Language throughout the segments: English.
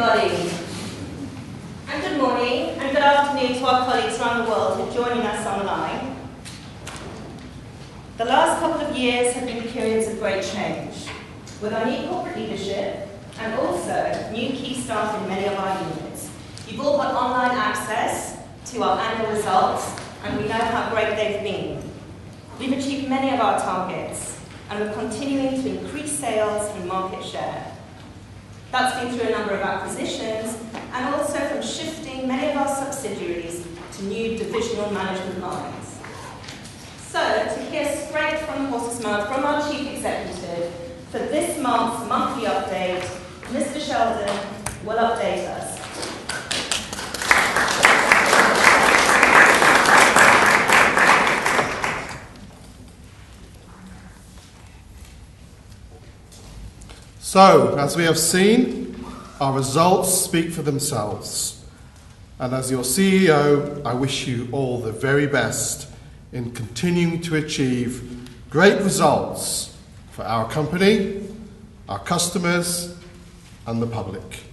everybody. And good morning and good afternoon to our colleagues around the world who are joining us online. The last couple of years have been periods of great change, with our new corporate leadership and also new key staff in many of our units. You've all got online access to our annual results, and we know how great they've been. We've achieved many of our targets, and we're continuing to increase sales and market share. That's been through a number of acquisitions, and also from shifting many of our subsidiaries to new divisional management lines. So, to hear straight from the horse's mouth from our Chief Executive, for this month's monthly update, Mr. Sheldon will update us. So, as we have seen, our results speak for themselves. And as your CEO, I wish you all the very best in continuing to achieve great results for our company, our customers, and the public.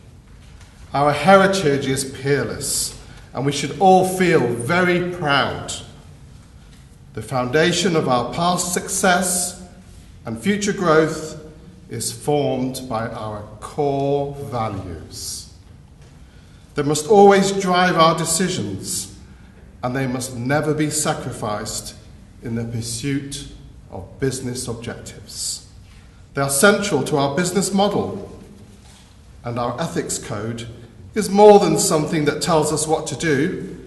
Our heritage is peerless, and we should all feel very proud. The foundation of our past success and future growth is formed by our core values. They must always drive our decisions, and they must never be sacrificed in the pursuit of business objectives. They are central to our business model, and our ethics code is more than something that tells us what to do.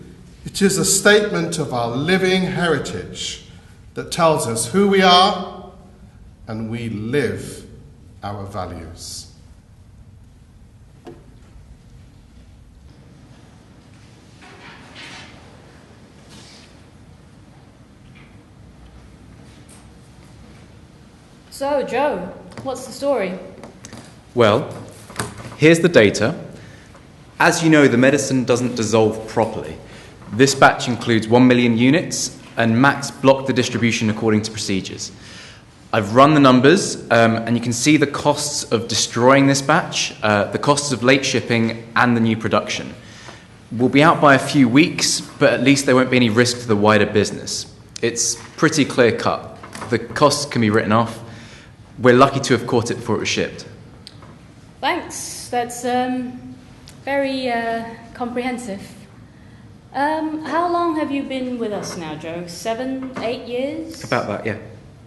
It is a statement of our living heritage that tells us who we are, and we live our values. So, Joe, what's the story? Well, here's the data. As you know, the medicine doesn't dissolve properly. This batch includes 1 million units, and Max blocked the distribution according to procedures. I've run the numbers, and you can see the costs of destroying this batch, the costs of late shipping, and the new production. We'll be out by a few weeks, but at least there won't be any risk to the wider business. It's pretty clear-cut. The costs can be written off. We're lucky to have caught it before it was shipped. Thanks. That's very comprehensive. How long have you been with us now, Joe? 7, 8 years? About that, yeah.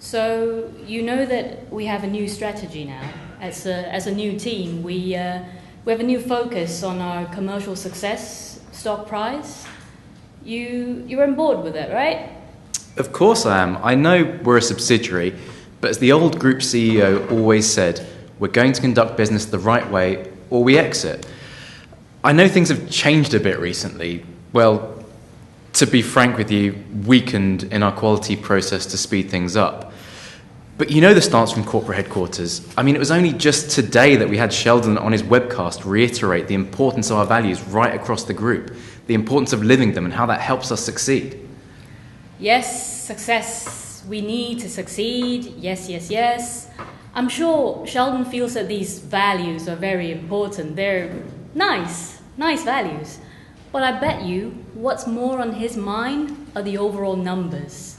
So you know that we have a new strategy now. As a new team, we have a new focus on our commercial success, stock price. You're on board with it, right? Of course I am. I know we're a subsidiary, but as the old group CEO always said, we're going to conduct business the right way or we exit. I know things have changed a bit recently. Well, to be frank with you, weakened in our quality process to speed things up. But you know the stance from corporate headquarters. I mean, it was only just today that we had Sheldon on his webcast reiterate the importance of our values right across the group, the importance of living them and how that helps us succeed. Yes, success. We need to succeed. Yes, yes, yes. I'm sure Sheldon feels that these values are very important. They're nice values. But I bet you what's more on his mind are the overall numbers.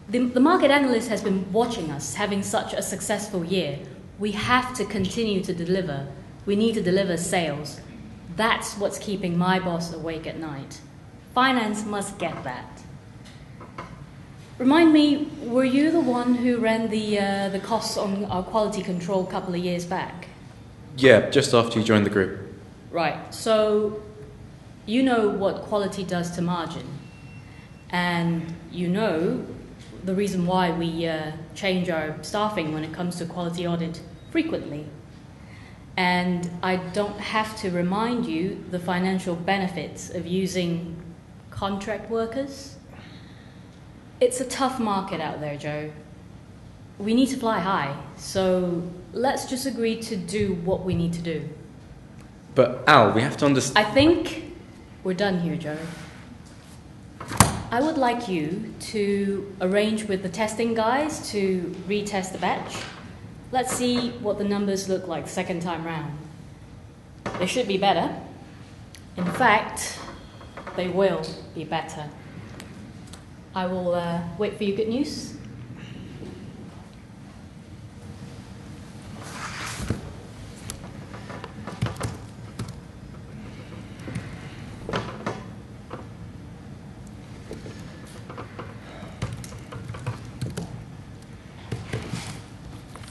The market analyst has been watching us having such a successful year. We have to continue to deliver. We need to deliver sales. That's what's keeping my boss awake at night. Finance must get that. Remind me, were you the one who ran the costs on our quality control a couple of years back? Yeah, just after you joined the group. Right, so you know what quality does to margin. And you know the reason why we change our staffing when it comes to quality audit frequently. And I don't have to remind you the financial benefits of using contract workers. It's a tough market out there, Joe. We need to fly high, so let's just agree to do what we need to do. But Al, we have to understand... I think we're done here, Joe. I would like you to arrange with the testing guys to retest the batch. Let's see what the numbers look like second time round. They should be better. In fact, they will be better. I will wait for your good news.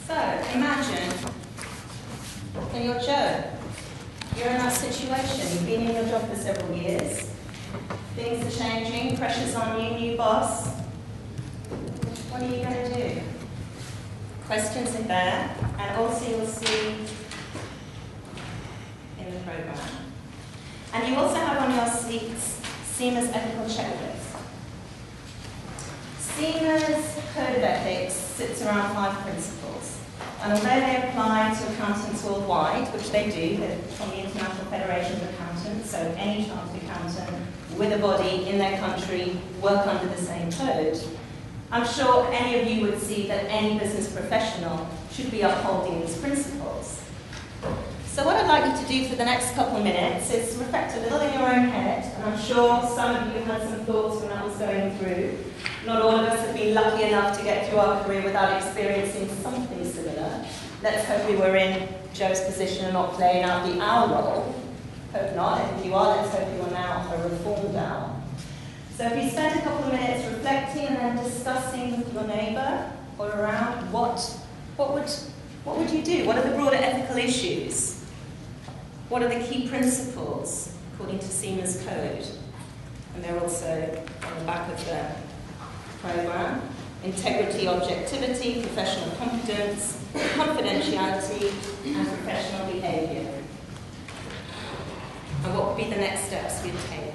So, imagine, when you're Joe, you're in that situation, you've been in your job for several years, things are changing, pressure's on you, new boss. What are you going to do? Questions in there, and also you'll see in the programme. And you also have on your seats CIMA's ethical checklist. CIMA's code of ethics sits around 5 principles. And although they apply to accountants worldwide, which they do, they're from the International Federation of Accountants, so any chartered accountant with a body in their country work under the same code, I'm sure any of you would see that any business professional should be upholding these principles. So what I'd like you to do for the next couple of minutes is reflect a little in your own head, and I'm sure some of you had some thoughts when I was going through. Not all of us have been lucky enough to get through our career without experiencing something similar. Let's hope we were in Joe's position and not playing out the owl role. Hope not, and if you are, let's hope you are now a reformed owl. So if you spend a couple of minutes reflecting and then discussing with your neighbour or around what would you do? What are the broader ethical issues? What are the key principles according to CIMA's code? And they're also on the back of the programme. Integrity, objectivity, professional competence, confidentiality, and professional behaviour. And what would be the next steps we'd take?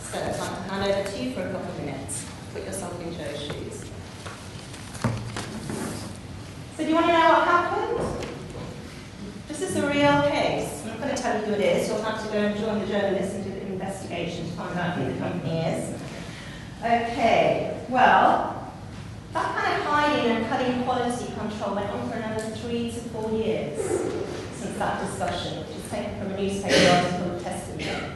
So I'd like to hand over to you for a couple of minutes. Put yourself in Joe's shoes. So do you want to know what happened? This is a real case. I'm not going to tell you who it is. You'll have to go and join the journalists and do the investigation to find out who the company is. Okay, well, that kind of hiding and cutting quality control went on for another 3 to 4 years since that discussion, which is taken from a newspaper article of testimony.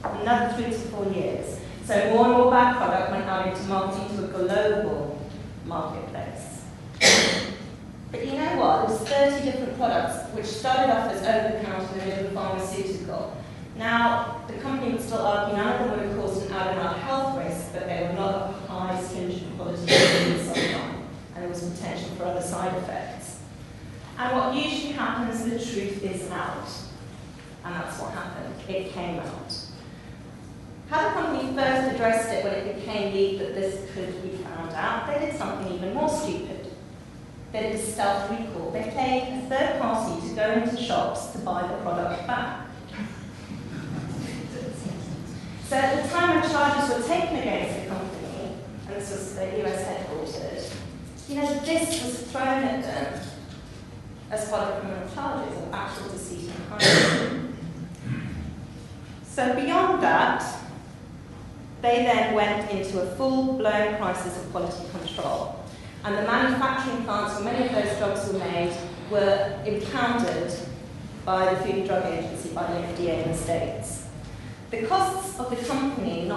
Another 3 to 4 years. So more and more bad product went out into marketing to a global marketplace. But you know what? There's 30 different products which started off as over-the-counter and middle pharmaceutical. Now, the company would still argue none of them would have caused an out-and-out health risk, but they were not of high stringent quality in some time, and there was potential for other side effects. And what usually happens, the truth is out. And that's what happened. It came out. How the company first addressed it when it became leaked that this could be found out, they did something even more stupid. They did a stealth recall. They paid a third party to go into shops to buy the product back. So at the time when charges were taken against the company, and this was the US headquarters, you know, this was thrown at them as part of criminal charges of actual deceit and crime. So beyond that, they then went into a full-blown crisis of quality control. And the manufacturing plants where many of those drugs were made were impounded by the Food and Drug Agency, by the FDA in the States. The costs of the company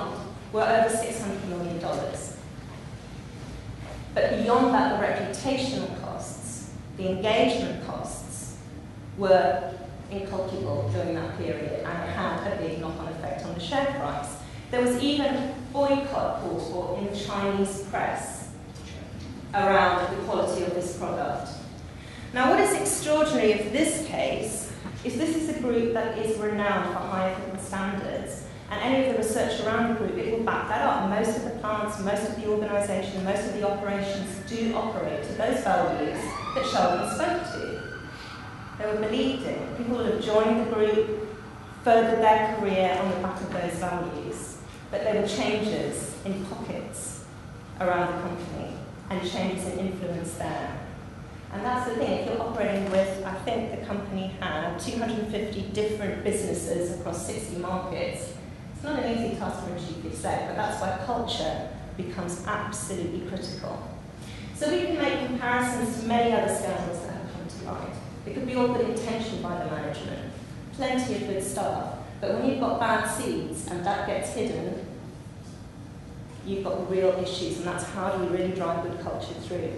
were over $600 million. But beyond that, the reputational costs, the engagement costs, were incalculable during that period and had a big knock-on effect on the share price. There was even boycott called for in the Chinese press around the quality of this product. Now, what is extraordinary of this case is this is a group that is renowned for high ethical standards, and any of the research around the group, it will back that up. Most of the plants, most of the organisation, most of the operations do operate to those values that Sheldon spoke to. They were believed in. People who have joined the group furthered their career on the back of those values, but there were changes in pockets around the company and changes in influence there. And that's the thing, if you're operating with, I think the company had 250 different businesses across 60 markets. It's not an easy task for a chief exec, but that's where culture becomes absolutely critical. So we can make comparisons to many other scandals that have come to light. It could be all good intention by the management plenty of good staff. But when you've got bad seeds and that gets hidden, you've got real issues, and that's how do we really drive good culture through.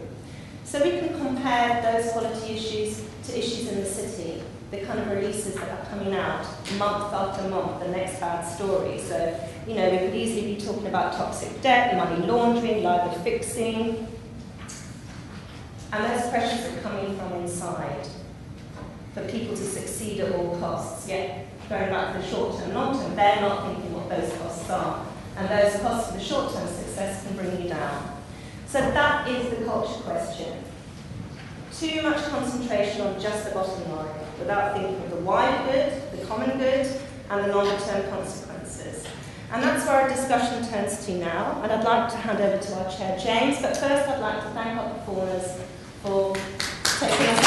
So we can compare those quality issues to issues in the city, the kind of releases that are coming out month after month, the next bad story. So, you know, we could easily be talking about toxic debt, money laundering, libel fixing, and those pressures are coming from inside for people to succeed at all costs. Yet, going back to the short-term, long-term, they're not thinking what those costs are. And those costs for the short-term success can bring you down. So that is the culture question. Too much concentration on just the bottom line, without thinking of the wider good, the common good, and the longer-term consequences. And that's where our discussion turns to now, and I'd like to hand over to our chair, James, but first I'd like to thank our performers for taking us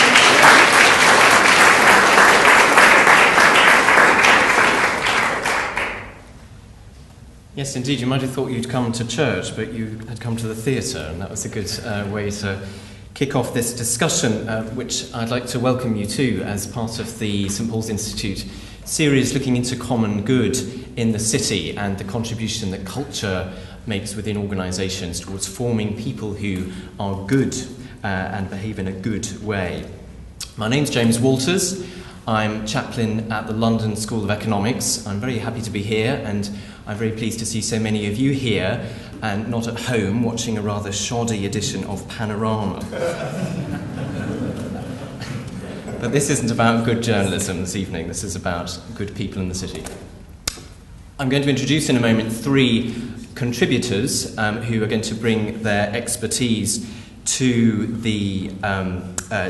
Yes, indeed, you might have thought you'd come to church, but you had come to the theatre, and that was a good way to kick off this discussion, which I'd like to welcome you to as part of the St Paul's Institute series looking into common good in the city and the contribution that culture makes within organisations towards forming people who are good and behave in a good way. My name's James Walters. I'm chaplain at the London School of Economics. I'm very happy to be here, and I'm very pleased to see so many of you here and not at home watching a rather shoddy edition of Panorama. But this isn't about good journalism this evening, this is about good people in the city. I'm going to introduce in a moment three contributors who are going to bring their expertise to the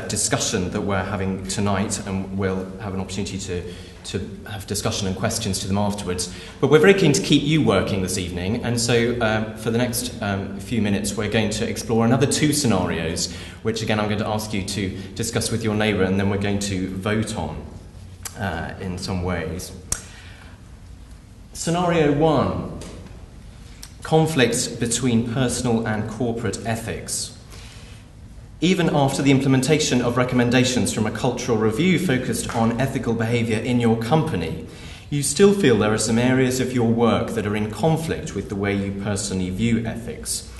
discussion that we're having tonight, and we'll have an opportunity to have discussion and questions to them afterwards. But we're very keen to keep you working this evening, and so for the next few minutes we're going to explore another two scenarios, which again I'm going to ask you to discuss with your neighbour, and then we're going to vote on in some ways. Scenario one: conflicts between personal and corporate ethics. Even after the implementation of recommendations from a cultural review focused on ethical behaviour in your company, you still feel there are some areas of your work that are in conflict with the way you personally view ethics.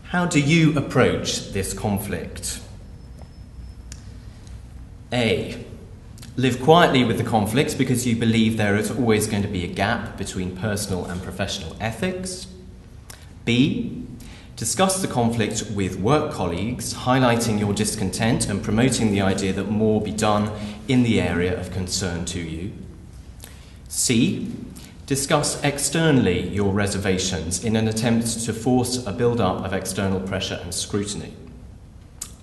How do you approach this conflict? A. Live quietly with the conflicts because you believe there is always going to be a gap between personal and professional ethics. B. Discuss the conflict with work colleagues, highlighting your discontent and promoting the idea that more be done in the area of concern to you. C. Discuss externally your reservations in an attempt to force a build-up of external pressure and scrutiny.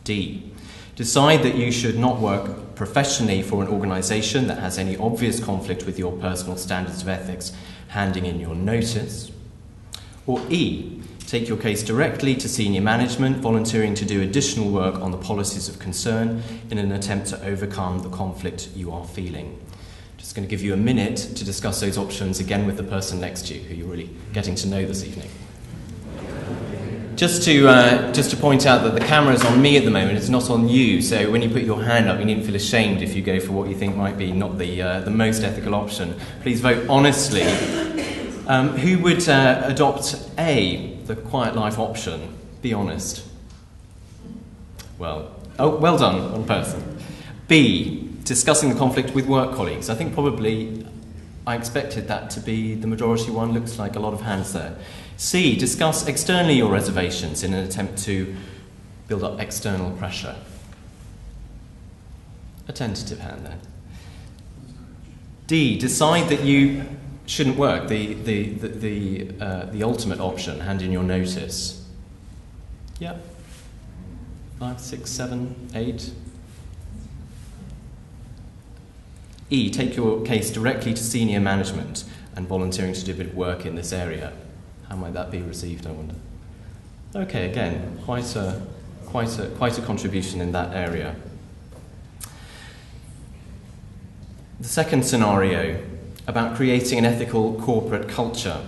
D. Decide that you should not work professionally for an organisation that has any obvious conflict with your personal standards of ethics, handing in your notice. Or E. Take your case directly to senior management, volunteering to do additional work on the policies of concern in an attempt to overcome the conflict you are feeling. Just going to give you a minute to discuss those options again with the person next to you, who you're really getting to know this evening. Just to point out that the camera's on me at the moment, it's not on you, so when you put your hand up, you needn't feel ashamed if you go for what you think might be not the most ethical option. Please vote honestly. Who would adopt A, the quiet life option? Be honest. Well done, one person. B, discussing the conflict with work colleagues. I think probably I expected that to be the majority one. Looks like a lot of hands there. C, discuss externally your reservations in an attempt to build up external pressure. A tentative hand there. D, decide that you shouldn't work, the ultimate option, hand in your notice. Yeah. 5, 6, 7, 8. E, take your case directly to senior management and volunteering to do a bit of work in this area. How might that be received, I wonder? Okay, again, quite a contribution in that area. The second scenario, about creating an ethical corporate culture.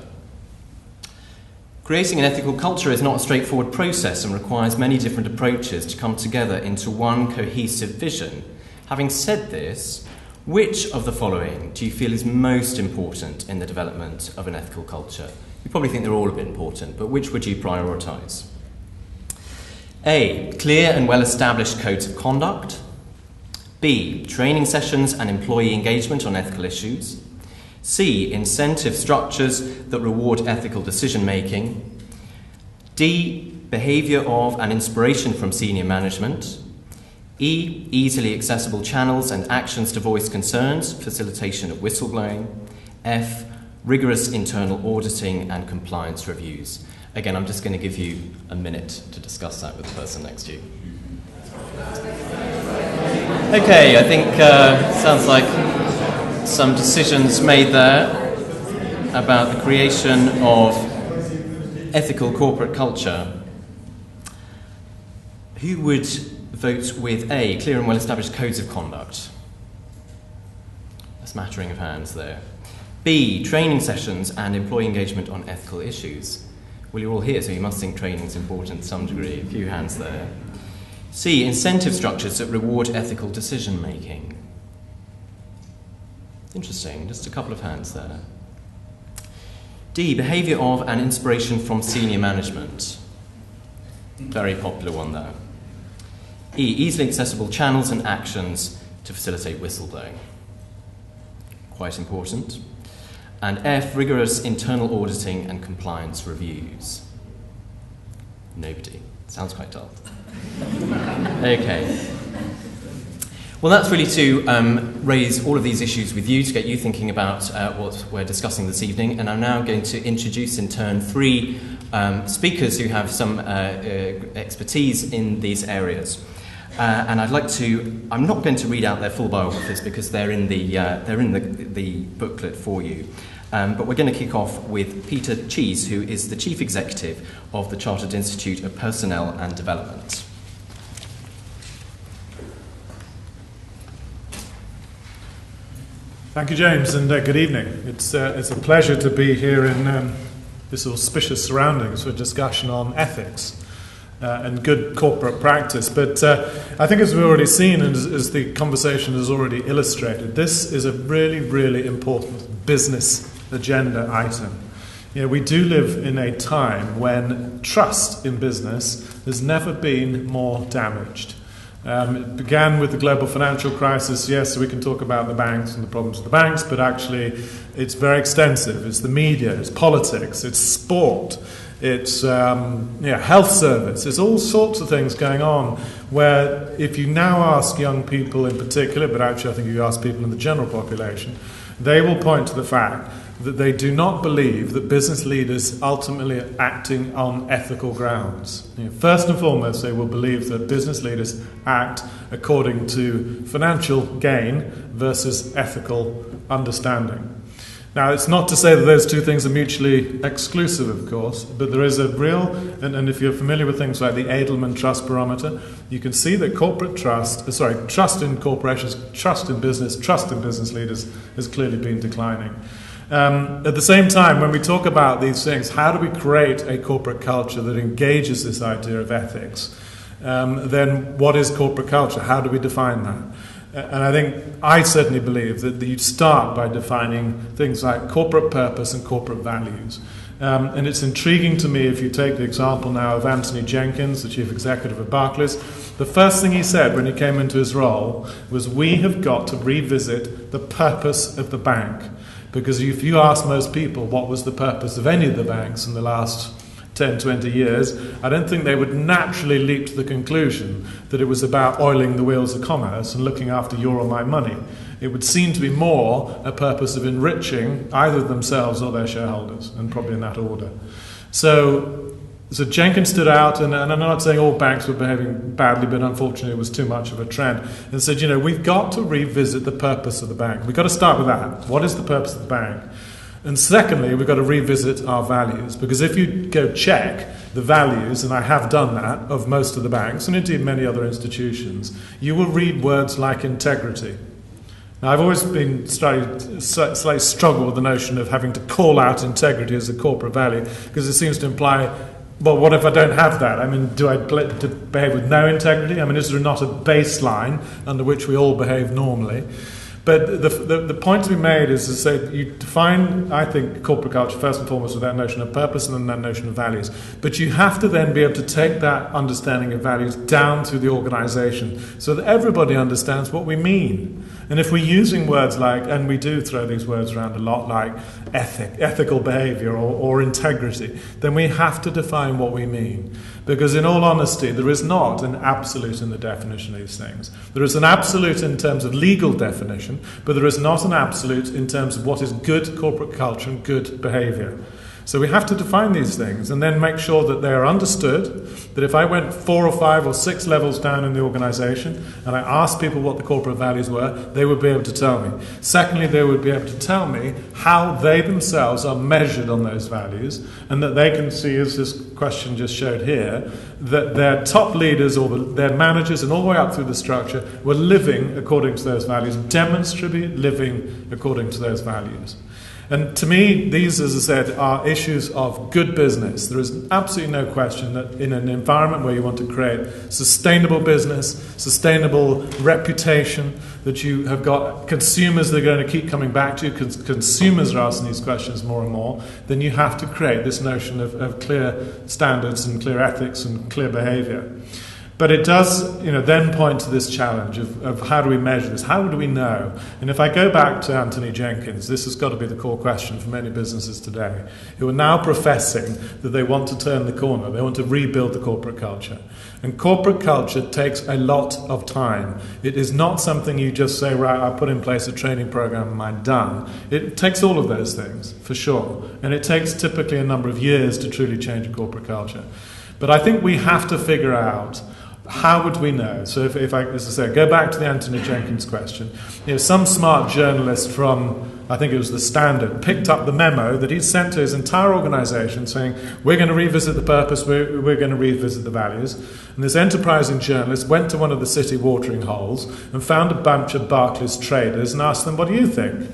Creating an ethical culture is not a straightforward process and requires many different approaches to come together into one cohesive vision. Having said this, Which of the following do you feel is most important in the development of an ethical culture? You probably think they're all a bit important, but which would you prioritise? A. Clear and well-established codes of conduct. B. Training sessions and employee engagement on ethical issues. C. Incentive structures that reward ethical decision-making. D. Behaviour of and inspiration from senior management. E. Easily accessible channels and actions to voice concerns, facilitation of whistleblowing. F. Rigorous internal auditing and compliance reviews. Again, I'm just going to give you a minute to discuss that with the person next to you. Okay, I think sounds like some decisions made there about the creation of ethical corporate culture. Who would vote with A, clear and well-established codes of conduct? A smattering of hands there. B, training sessions and employee engagement on ethical issues. Well, you're all here, so you must think training is important to some degree. A few hands there. C, incentive structures that reward ethical decision-making. Interesting, just a couple of hands there. D, behaviour of and inspiration from senior management. Very popular one there. E, easily accessible channels and actions to facilitate whistleblowing. Quite important. And F, rigorous internal auditing and compliance reviews. Nobody. Sounds quite dull. Okay. Well, that's really to raise all of these issues with you, to get you thinking about what we're discussing this evening. And I'm now going to introduce in turn three speakers who have some expertise in these areas. And I'd like to. I'm not going to read out their full biographies because they're in the booklet for you. But we're going to kick off with Peter Cheese, who is the Chief Executive of the Chartered Institute of Personnel and Development. Thank you, James, and good evening. It's a pleasure to be here in this auspicious surroundings for a discussion on ethics and good corporate practice. But I think, as we've already seen, and as the conversation has already illustrated, this is a really, really important business agenda item. You know, we do live in a time when trust in business has never been more damaged. It began with the global financial crisis. Yes, we can talk about the banks and the problems of the banks, but actually it's very extensive. It's the media, it's politics, it's sport, it's health service. There's all sorts of things going on where if you now ask young people in particular, but actually I think if you ask people in the general population, they will point to the fact that they do not believe that business leaders ultimately are acting on ethical grounds. You know, first and foremost, they will believe that business leaders act according to financial gain versus ethical understanding. Now, it's not to say that those two things are mutually exclusive, of course, but there is a real, and if you're familiar with things like the Edelman Trust Barometer, you can see that trust in corporations, trust in business leaders has clearly been declining. At the same time, when we talk about these things, how do we create a corporate culture that engages this idea of ethics? Then what is corporate culture? How do we define that? And I certainly believe that you start by defining things like corporate purpose and corporate values. And it's intriguing to me, if you take the example now of Anthony Jenkins, the Chief Executive of Barclays, the first thing he said when he came into his role was, we have got to revisit the purpose of the bank. Because if you ask most people what was the purpose of any of the banks in the last 10, 20 years, I don't think they would naturally leap to the conclusion that it was about oiling the wheels of commerce and looking after your or my money. It would seem to be more a purpose of enriching either themselves or their shareholders, and probably in that order. So Jenkins stood out, and I'm not saying all banks were behaving badly, but unfortunately it was too much of a trend, and said, we've got to revisit the purpose of the bank. We've got to start with that. What is the purpose of the bank? And secondly, we've got to revisit our values, because if you go check the values, and I have done that, of most of the banks, and indeed many other institutions, you will read words like integrity. Now, I've always been slightly struggle with the notion of having to call out integrity as a corporate value, because it seems to imply, well, what if I don't have that? I mean, do I behave with no integrity? I mean, is there not a baseline under which we all behave normally? But the point to be made is to say that you define, I think, corporate culture first and foremost with that notion of purpose and then that notion of values. But you have to then be able to take that understanding of values down through the organisation so that everybody understands what we mean. And if we're using words like, and we do throw these words around a lot, like ethical behaviour or integrity, then we have to define what we mean. Because in all honesty, there is not an absolute in the definition of these things. There is an absolute in terms of legal definition, but there is not an absolute in terms of what is good corporate culture and good behaviour. So we have to define these things and then make sure that they are understood, that if I went 4 or 5 or 6 levels down in the organisation and I asked people what the corporate values were, they would be able to tell me. Secondly, they would be able to tell me how they themselves are measured on those values, and that they can see, as this question just showed here, that their top leaders or their managers and all the way up through the structure were living according to those values, demonstrably living according to those values. And to me, these, as I said, are issues of good business. There is absolutely no question that in an environment where you want to create sustainable business, sustainable reputation, that you have got consumers that are going to keep coming back to you, because consumers are asking these questions more and more, then you have to create this notion of clear standards and clear ethics and clear behaviour. But it does, then point to this challenge of how do we measure this? How do we know? And if I go back to Anthony Jenkins, this has got to be the core question for many businesses today, who are now professing that they want to turn the corner. They want to rebuild the corporate culture. And corporate culture takes a lot of time. It is not something you just say, right, I put in place a training program and I'm done. It takes all of those things, for sure. And it takes typically a number of years to truly change a corporate culture. But I think we have to figure out, how would we know? So if I, as I say, go back to the Anthony Jenkins question, some smart journalist from, I think it was The Standard, picked up the memo that he'd sent to his entire organisation saying, we're going to revisit the purpose, we're going to revisit the values. And this enterprising journalist went to one of the city watering holes and found a bunch of Barclays traders and asked them, what do you think?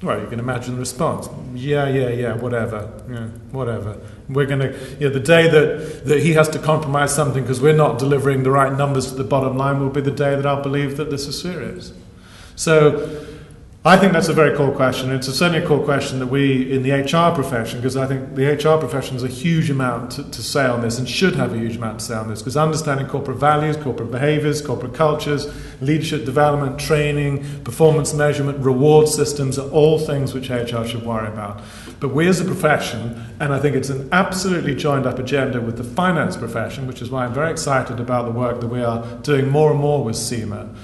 Well, you can imagine the response. Yeah, whatever. Yeah, whatever. We're going to, the day that he has to compromise something because we're not delivering the right numbers to the bottom line will be the day that I'll believe that this is serious. So I think that's a very core question. It's certainly a core question that we in the HR profession, because I think the HR profession has a huge amount to say on this and should have a huge amount to say on this, because understanding corporate values, corporate behaviours, corporate cultures, leadership development, training, performance measurement, reward systems are all things which HR should worry about. But we as a profession, and I think it's an absolutely joined up agenda with the finance profession, which is why I'm very excited about the work that we are doing more and more with CIMA.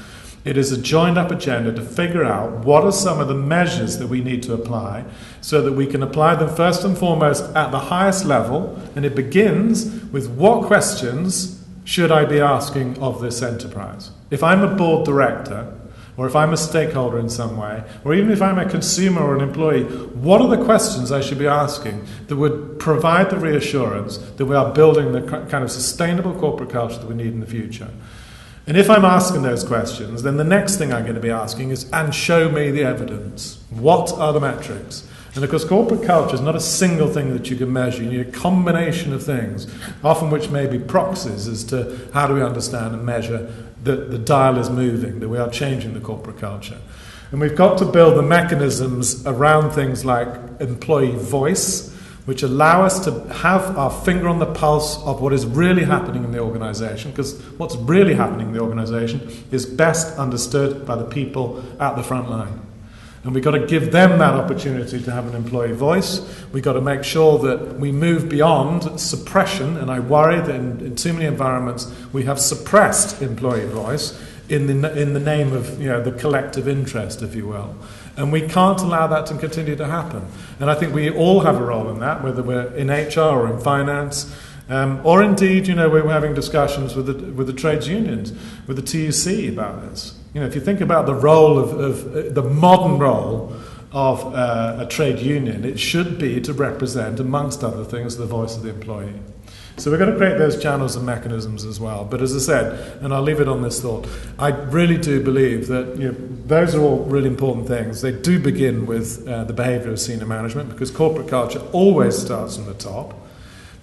It is a joined-up agenda to figure out what are some of the measures that we need to apply so that we can apply them first and foremost at the highest level, and it begins with what questions should I be asking of this enterprise? If I'm a board director, or if I'm a stakeholder in some way, or even if I'm a consumer or an employee, what are the questions I should be asking that would provide the reassurance that we are building the kind of sustainable corporate culture that we need in the future? And if I'm asking those questions, then the next thing I'm going to be asking is, and show me the evidence. What are the metrics? And of course, corporate culture is not a single thing that you can measure. You need a combination of things, often which may be proxies as to how do we understand and measure that the dial is moving, that we are changing the corporate culture. And we've got to build the mechanisms around things like employee voice, which allow us to have our finger on the pulse of what is really happening in the organisation, because what's really happening in the organisation is best understood by the people at the front line. And we've got to give them that opportunity to have an employee voice. We've got to make sure that we move beyond suppression, and I worry that in too many environments we have suppressed employee voice in the name of the collective interest, if you will. And we can't allow that to continue to happen. And I think we all have a role in that, whether we're in HR or in finance, or indeed, we're having discussions with the trades unions, with the TUC about this. If you think about the role of the modern role of a trade union, it should be to represent, amongst other things, the voice of the employee. So we're going to create those channels and mechanisms as well. But as I said, and I'll leave it on this thought, I really do believe that those are all really important things. They do begin with the behaviour of senior management, because corporate culture always starts from the top.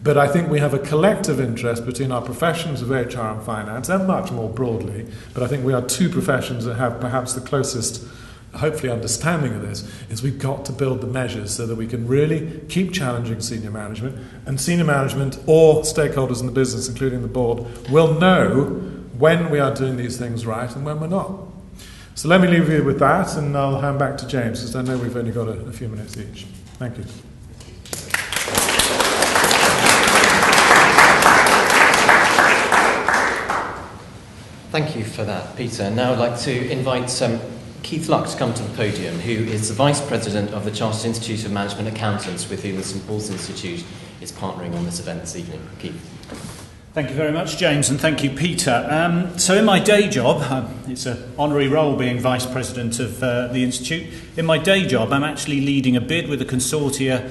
But I think we have a collective interest between our professions of HR and finance, and much more broadly, but I think we are two professions that have perhaps the closest, hopefully, understanding of this, is we've got to build the measures so that we can really keep challenging senior management, and senior management or stakeholders in the business, including the board, will know when we are doing these things right and when we're not. So let me leave you with that, and I'll hand back to James, because I know we've only got a few minutes each. Thank you. Thank you for that, Peter. Now I'd like to invite Keith Luck to come to the podium, who is the Vice President of the Chartered Institute of Management Accountants, with whom the St Paul's Institute is partnering on this event this evening. Keith. Thank you very much, James, and thank you, Peter. So in my day job, it's an honorary role being Vice President of the Institute. In my day job, I'm actually leading a bid with a consortia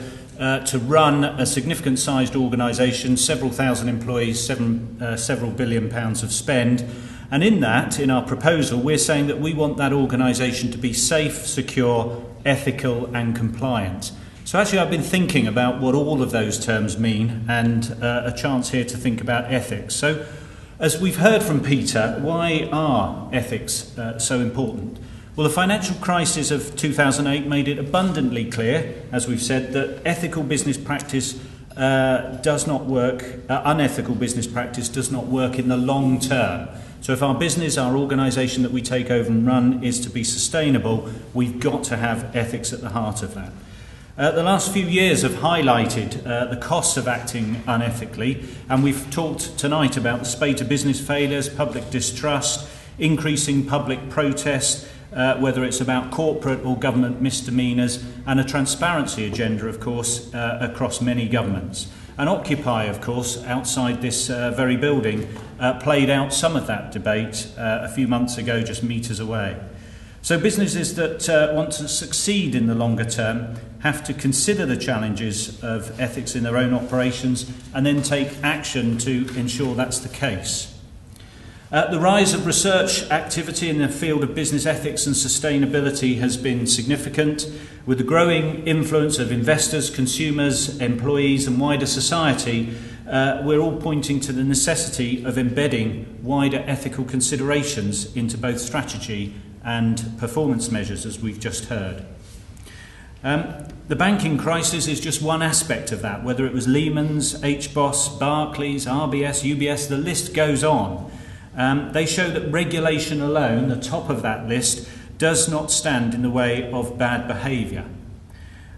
to run a significant sized organisation, several thousand employees, several £billion of spend. And in that, in our proposal, we're saying that we want that organisation to be safe, secure, ethical and compliant. So actually I've been thinking about what all of those terms mean, and a chance here to think about ethics. So as we've heard from Peter, why are ethics so important? Well, the financial crisis of 2008 made it abundantly clear, as we've said, that ethical business practice does not work, unethical business practice does not work in the long term. So if our business, our organisation that we take over and run is to be sustainable, we've got to have ethics at the heart of that. The last few years have highlighted the costs of acting unethically, and we've talked tonight about the spate of business failures, public distrust, increasing public protest, whether it's about corporate or government misdemeanours, and a transparency agenda, of course, across many governments. And Occupy, of course, outside this very building, played out some of that debate a few months ago, just metres away. So businesses that want to succeed in the longer term have to consider the challenges of ethics in their own operations and then take action to ensure that's the case. The rise of research activity in the field of business ethics and sustainability has been significant, with the growing influence of investors, consumers, employees and wider society. We're all pointing to the necessity of embedding wider ethical considerations into both strategy and performance measures, as we've just heard. The banking crisis is just one aspect of that, whether it was Lehman's, HBOS, Barclays, RBS, UBS, the list goes on. They show that regulation alone, the top of that list, does not stand in the way of bad behaviour.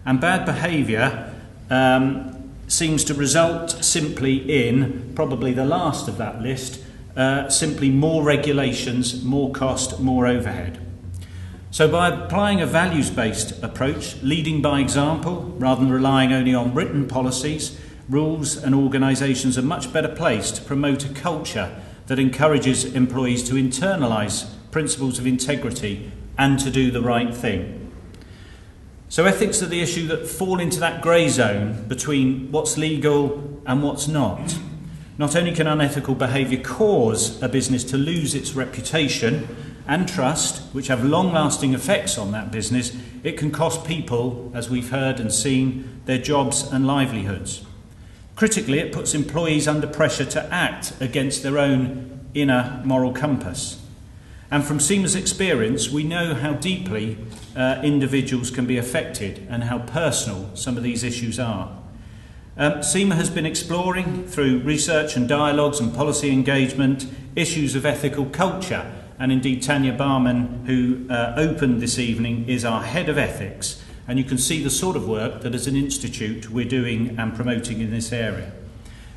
And bad behaviour seems to result simply in, probably the last of that list, simply more regulations, more cost, more overhead. So by applying a values-based approach, leading by example, rather than relying only on written policies, rules and organisations are much better placed to promote a culture that encourages employees to internalise principles of integrity and to do the right thing. So ethics are the issue that fall into that grey zone between what's legal and what's not. Not only can unethical behaviour cause a business to lose its reputation and trust, which have long-lasting effects on that business, it can cost people, as we've heard and seen, their jobs and livelihoods. Critically, it puts employees under pressure to act against their own inner moral compass. And from CIMA's experience, we know how deeply individuals can be affected and how personal some of these issues are. CIMA has been exploring, through research and dialogues and policy engagement, issues of ethical culture. And indeed, Tanya Barman, who opened this evening, is our head of ethics. And you can see the sort of work that as an institute we're doing and promoting in this area.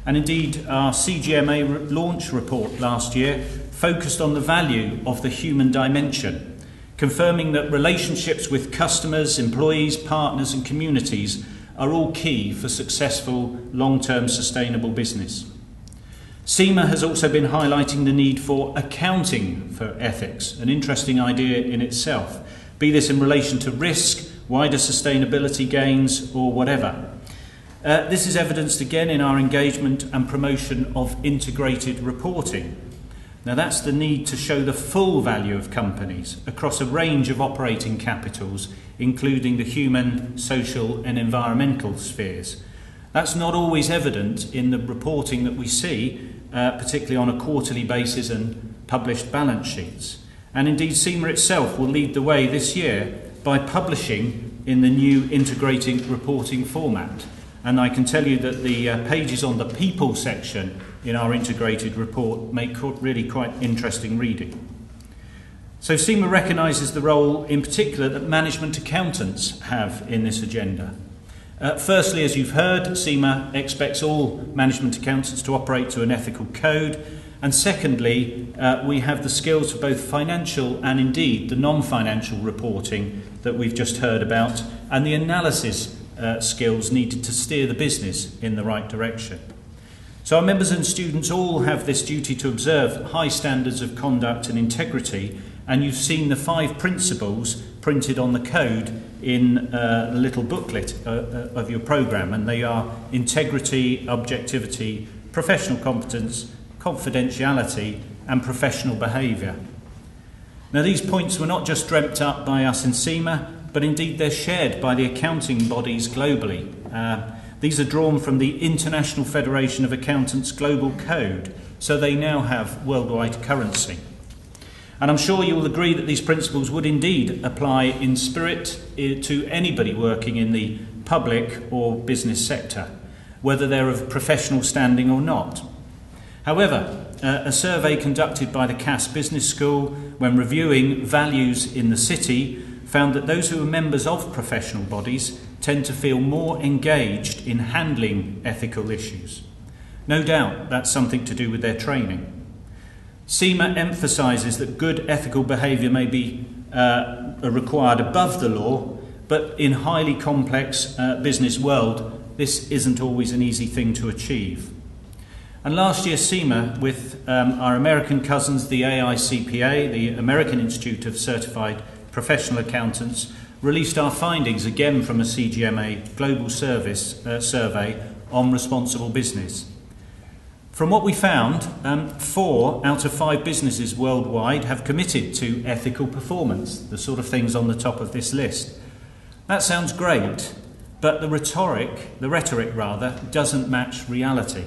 And indeed, our CGMA launch report last year focused on the value of the human dimension, confirming that relationships with customers, employees, partners and communities are all key for successful long-term sustainable business. CIMA has also been highlighting the need for accounting for ethics, an interesting idea in itself, be this in relation to risk, wider sustainability gains or whatever. This is evidenced again in our engagement and promotion of integrated reporting. Now that's the need to show the full value of companies across a range of operating capitals, including the human, social and environmental spheres. That's not always evident in the reporting that we see, particularly on a quarterly basis and published balance sheets. And indeed, CIMA itself will lead the way this year by publishing in the new integrating reporting format. And I can tell you that the pages on the people section in our integrated report make really quite interesting reading. So CIMA recognises the role in particular that management accountants have in this agenda. Firstly, as you've heard, CIMA expects all management accountants to operate to an ethical code. And secondly, we have the skills for both financial and indeed the non-financial reporting that we've just heard about, and the analysis skills needed to steer the business in the right direction. So our members and students all have this duty to observe high standards of conduct and integrity, and you've seen the 5 principles printed on the code in the little booklet of your programme, and they are integrity, objectivity, professional competence, confidentiality and professional behaviour. Now, these points were not just dreamt up by us in CIMA, but indeed they're shared by the accounting bodies globally. These are drawn from the International Federation of Accountants Global Code, so they now have worldwide currency. And I'm sure you will agree that these principles would indeed apply in spirit to anybody working in the public or business sector, whether they're of professional standing or not. However, a survey conducted by the Cass Business School when reviewing values in the city found that those who are members of professional bodies tend to feel more engaged in handling ethical issues. No doubt that's something to do with their training. CIMA emphasises that good ethical behaviour may be required above the law, but in highly complex business world, this isn't always an easy thing to achieve. And last year, CIMA, with our American cousins, the AICPA, the American Institute of Certified Professional Accountants, released our findings again from a CGMA global service survey on responsible business. From what we found, 4 out of 5 businesses worldwide have committed to ethical performance, the sort of things on the top of this list. That sounds great, but the rhetoric doesn't match reality.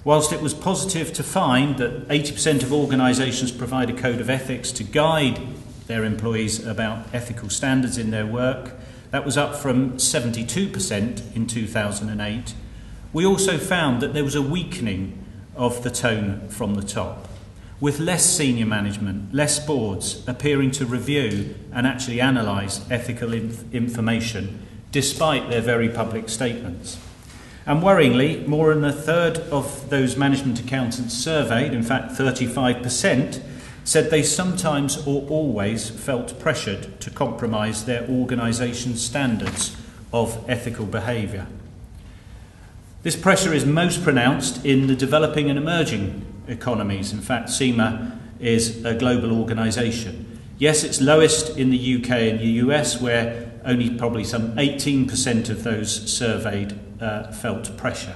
Whilst it was positive to find that 80% of organisations provide a code of ethics to guide their employees about ethical standards in their work, that was up from 72% in 2008, we also found that there was a weakening of the tone from the top, with less senior management, less boards appearing to review and actually analyse ethical information, despite their very public statements. And worryingly, more than a third of those management accountants surveyed, in fact 35%, said they sometimes or always felt pressured to compromise their organisation's standards of ethical behaviour. This pressure is most pronounced in the developing and emerging economies. In fact, CIMA is a global organisation. Yes, it's lowest in the UK and the US, where only probably some 18% of those surveyed felt pressure.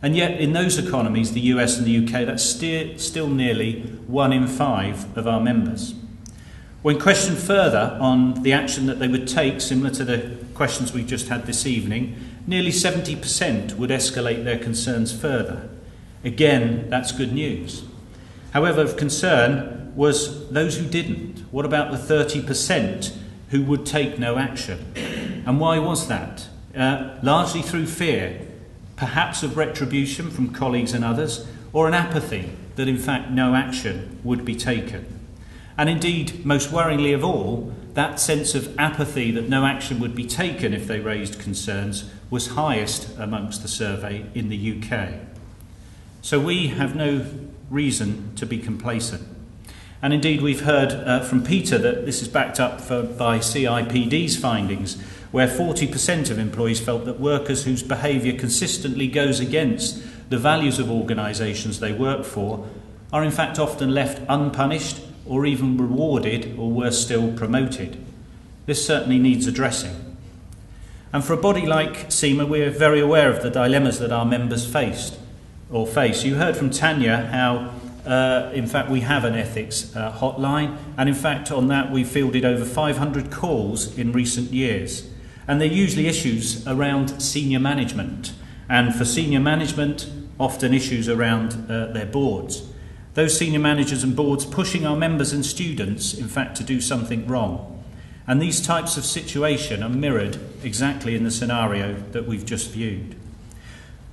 And yet in those economies, the US and the UK, that's still nearly 1 in 5 of our members. When questioned further on the action that they would take, similar to the questions we just had this evening, nearly 70% would escalate their concerns further. Again, that's good news. However, of concern was those who didn't. What about the 30% who would take no action? And why was that? Largely through fear, perhaps of retribution from colleagues and others, or an apathy that in fact no action would be taken. And indeed, most worryingly of all, that sense of apathy that no action would be taken if they raised concerns was highest amongst the survey in the UK. So we have no reason to be complacent. And indeed, we've heard from Peter that this is backed up by CIPD's findings, where 40% of employees felt that workers whose behaviour consistently goes against the values of organisations they work for are in fact often left unpunished or even rewarded, or worse still, promoted. This certainly needs addressing. And for a body like CIMA, we're very aware of the dilemmas that our members face. You heard from Tanya how in fact we have an ethics hotline, and in fact on that we fielded over 500 calls in recent years, and they're usually issues around senior management and for senior management, often issues around their boards. Those senior managers and boards pushing our members and students, in fact, to do something wrong. And these types of situation are mirrored exactly in the scenario that we've just viewed.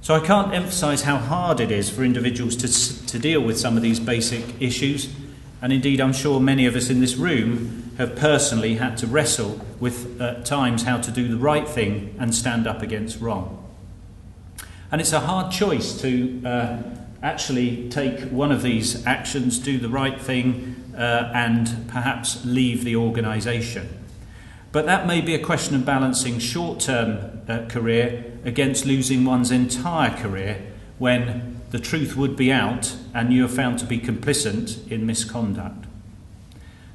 So I can't emphasise how hard it is for individuals to deal with some of these basic issues, and indeed I'm sure many of us in this room have personally had to wrestle with at times how to do the right thing and stand up against wrong. And it's a hard choice to actually take one of these actions, do the right thing, and perhaps leave the organisation. But that may be a question of balancing short-term career against losing one's entire career when the truth would be out and you are found to be complicit in misconduct.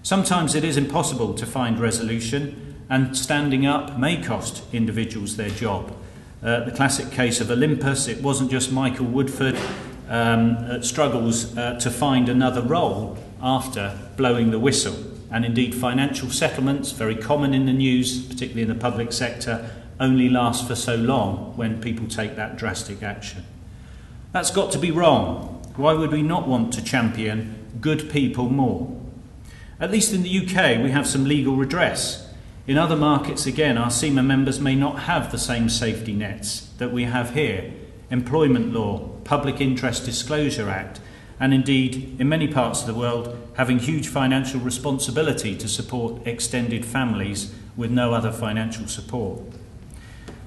Sometimes it is impossible to find resolution, and standing up may cost individuals their job. The classic case of Olympus, it wasn't just Michael Woodford struggles to find another role after blowing the whistle. And indeed financial settlements, very common in the news, particularly in the public sector, only last for so long when people take that drastic action. That's got to be wrong. Why would we not want to champion good people more? At least in the UK we have some legal redress. In other markets again, our CIMA members may not have the same safety nets that we have here. Employment law, Public Interest Disclosure Act, and indeed, in many parts of the world, having huge financial responsibility to support extended families with no other financial support.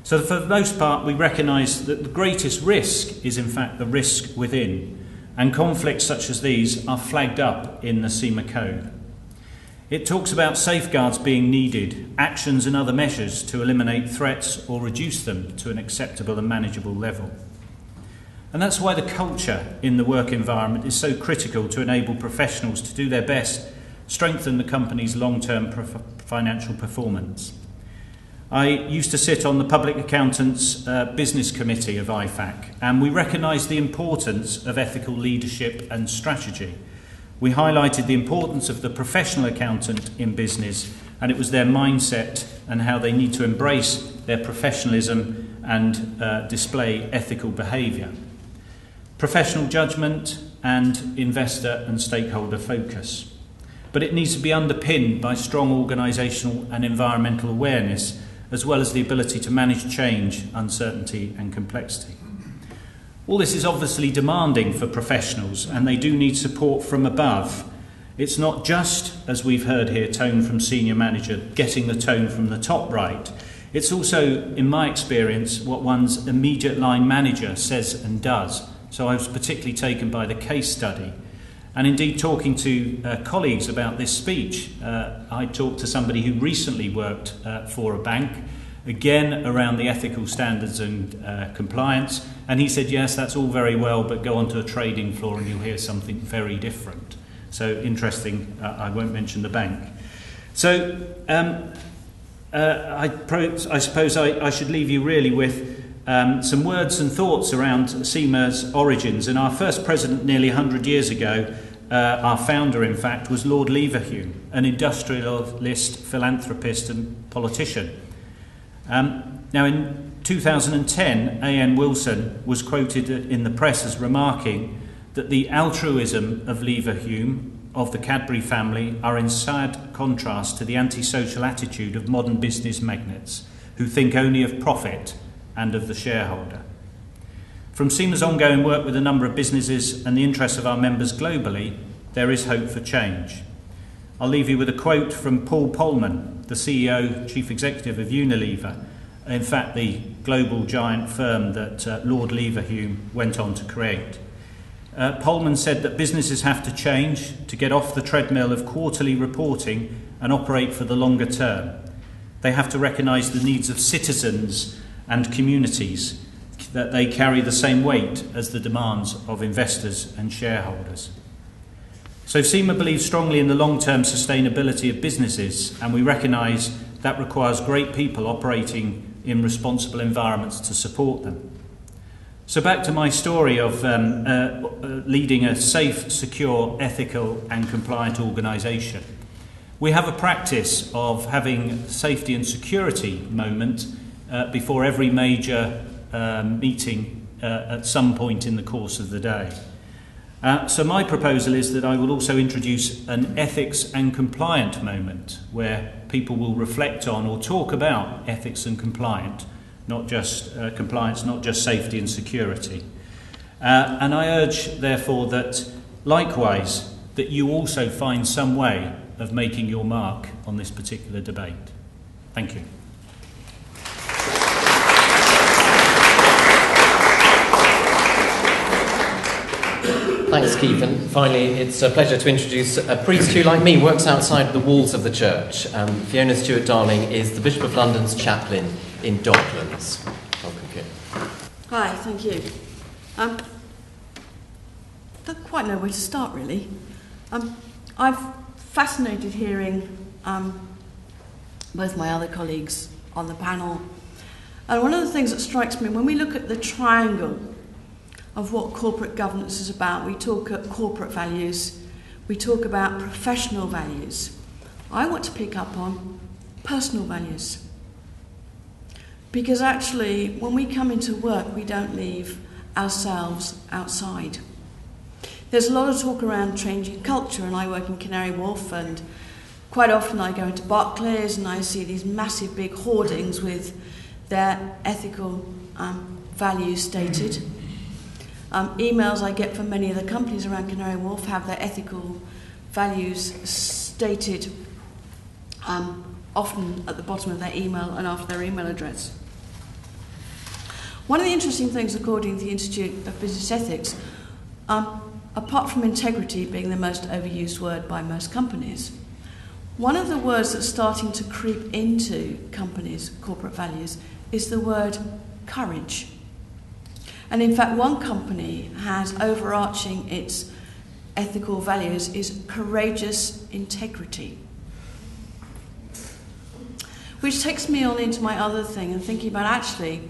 So for the most part, we recognise that the greatest risk is in fact the risk within, and conflicts such as these are flagged up in the CIMA Code. It talks about safeguards being needed, actions and other measures to eliminate threats or reduce them to an acceptable and manageable level. And that's why the culture in the work environment is so critical to enable professionals to do their best, strengthen the company's long-term financial performance. I used to sit on the Public Accountants Business Committee of IFAC, and we recognised the importance of ethical leadership and strategy. We highlighted the importance of the professional accountant in business, and it was their mindset and how they need to embrace their professionalism and display ethical behaviour. Professional judgment and investor and stakeholder focus. But it needs to be underpinned by strong organisational and environmental awareness, as well as the ability to manage change, uncertainty and complexity. All this is obviously demanding for professionals, and they do need support from above. It's not just, as we've heard here, tone from senior manager, getting the tone from the top right. It's also, in my experience, what one's immediate line manager says and does. So I was particularly taken by the case study. And indeed, talking to colleagues about this speech, I talked to somebody who recently worked for a bank, again around the ethical standards and compliance, and he said, yes, that's all very well, but go onto a trading floor and you'll hear something very different. So interesting, I won't mention the bank. So I suppose I should leave you really with some words and thoughts around CIMA's origins. And our first president nearly 100 years ago, our founder in fact, was Lord Leverhulme, an industrialist, philanthropist and politician. Now in 2010, A.N. Wilson was quoted in the press as remarking that the altruism of Leverhulme, of the Cadbury family, are in sad contrast to the antisocial attitude of modern business magnates who think only of profit and of the shareholder. From CIMA's ongoing work with a number of businesses and the interests of our members globally, there is hope for change. I'll leave you with a quote from Paul Polman, the CEO, Chief Executive of Unilever, in fact the global giant firm that Lord Leverhulme went on to create. Polman said that businesses have to change to get off the treadmill of quarterly reporting and operate for the longer term. They have to recognise the needs of citizens and communities, that they carry the same weight as the demands of investors and shareholders. So CIMA believes strongly in the long-term sustainability of businesses, and we recognise that requires great people operating in responsible environments to support them. So back to my story of leading a safe, secure, ethical and compliant organisation. We have a practice of having safety and security moment before every major meeting at some point in the course of the day. So my proposal is that I will also introduce an ethics and compliant moment where people will reflect on or talk about ethics and compliance, not just safety and security. And I urge, therefore, that likewise that you also find some way of making your mark on this particular debate. Thank you. Thanks, Keith. And finally, it's a pleasure to introduce a priest who, like me, works outside the walls of the church. Fiona Stewart-Darling is the Bishop of London's chaplain in Docklands. Welcome, Kit. Hi, thank you. Don't quite know where to start, really. I've fascinated hearing both my other colleagues on the panel. And one of the things that strikes me, when we look at the triangle of what corporate governance is about, we talk about corporate values, we talk about professional values. I want to pick up on personal values. Because actually, when we come into work, we don't leave ourselves outside. There's a lot of talk around changing culture, and I work in Canary Wharf, and quite often I go into Barclays and I see these massive big hoardings with their ethical values stated. Emails I get from many of the companies around Canary Wharf have their ethical values stated often at the bottom of their email and after their email address. One of the interesting things, according to the Institute of Business Ethics, apart from integrity being the most overused word by most companies, one of the words that's starting to creep into companies' corporate values is the word courage. And in fact, one company has overarching its ethical values is courageous integrity. Which takes me on into my other thing and thinking about actually,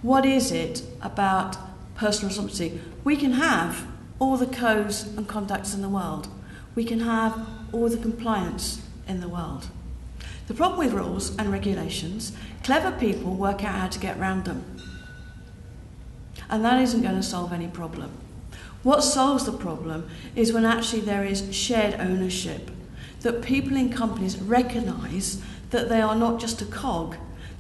what is it about personal responsibility? We can have all the codes and conducts in the world. We can have all the compliance in the world. The problem with rules and regulations, clever people work out how to get around them. And that isn't going to solve any problem. What solves the problem is when actually there is shared ownership, that people in companies recognise that they are not just a cog,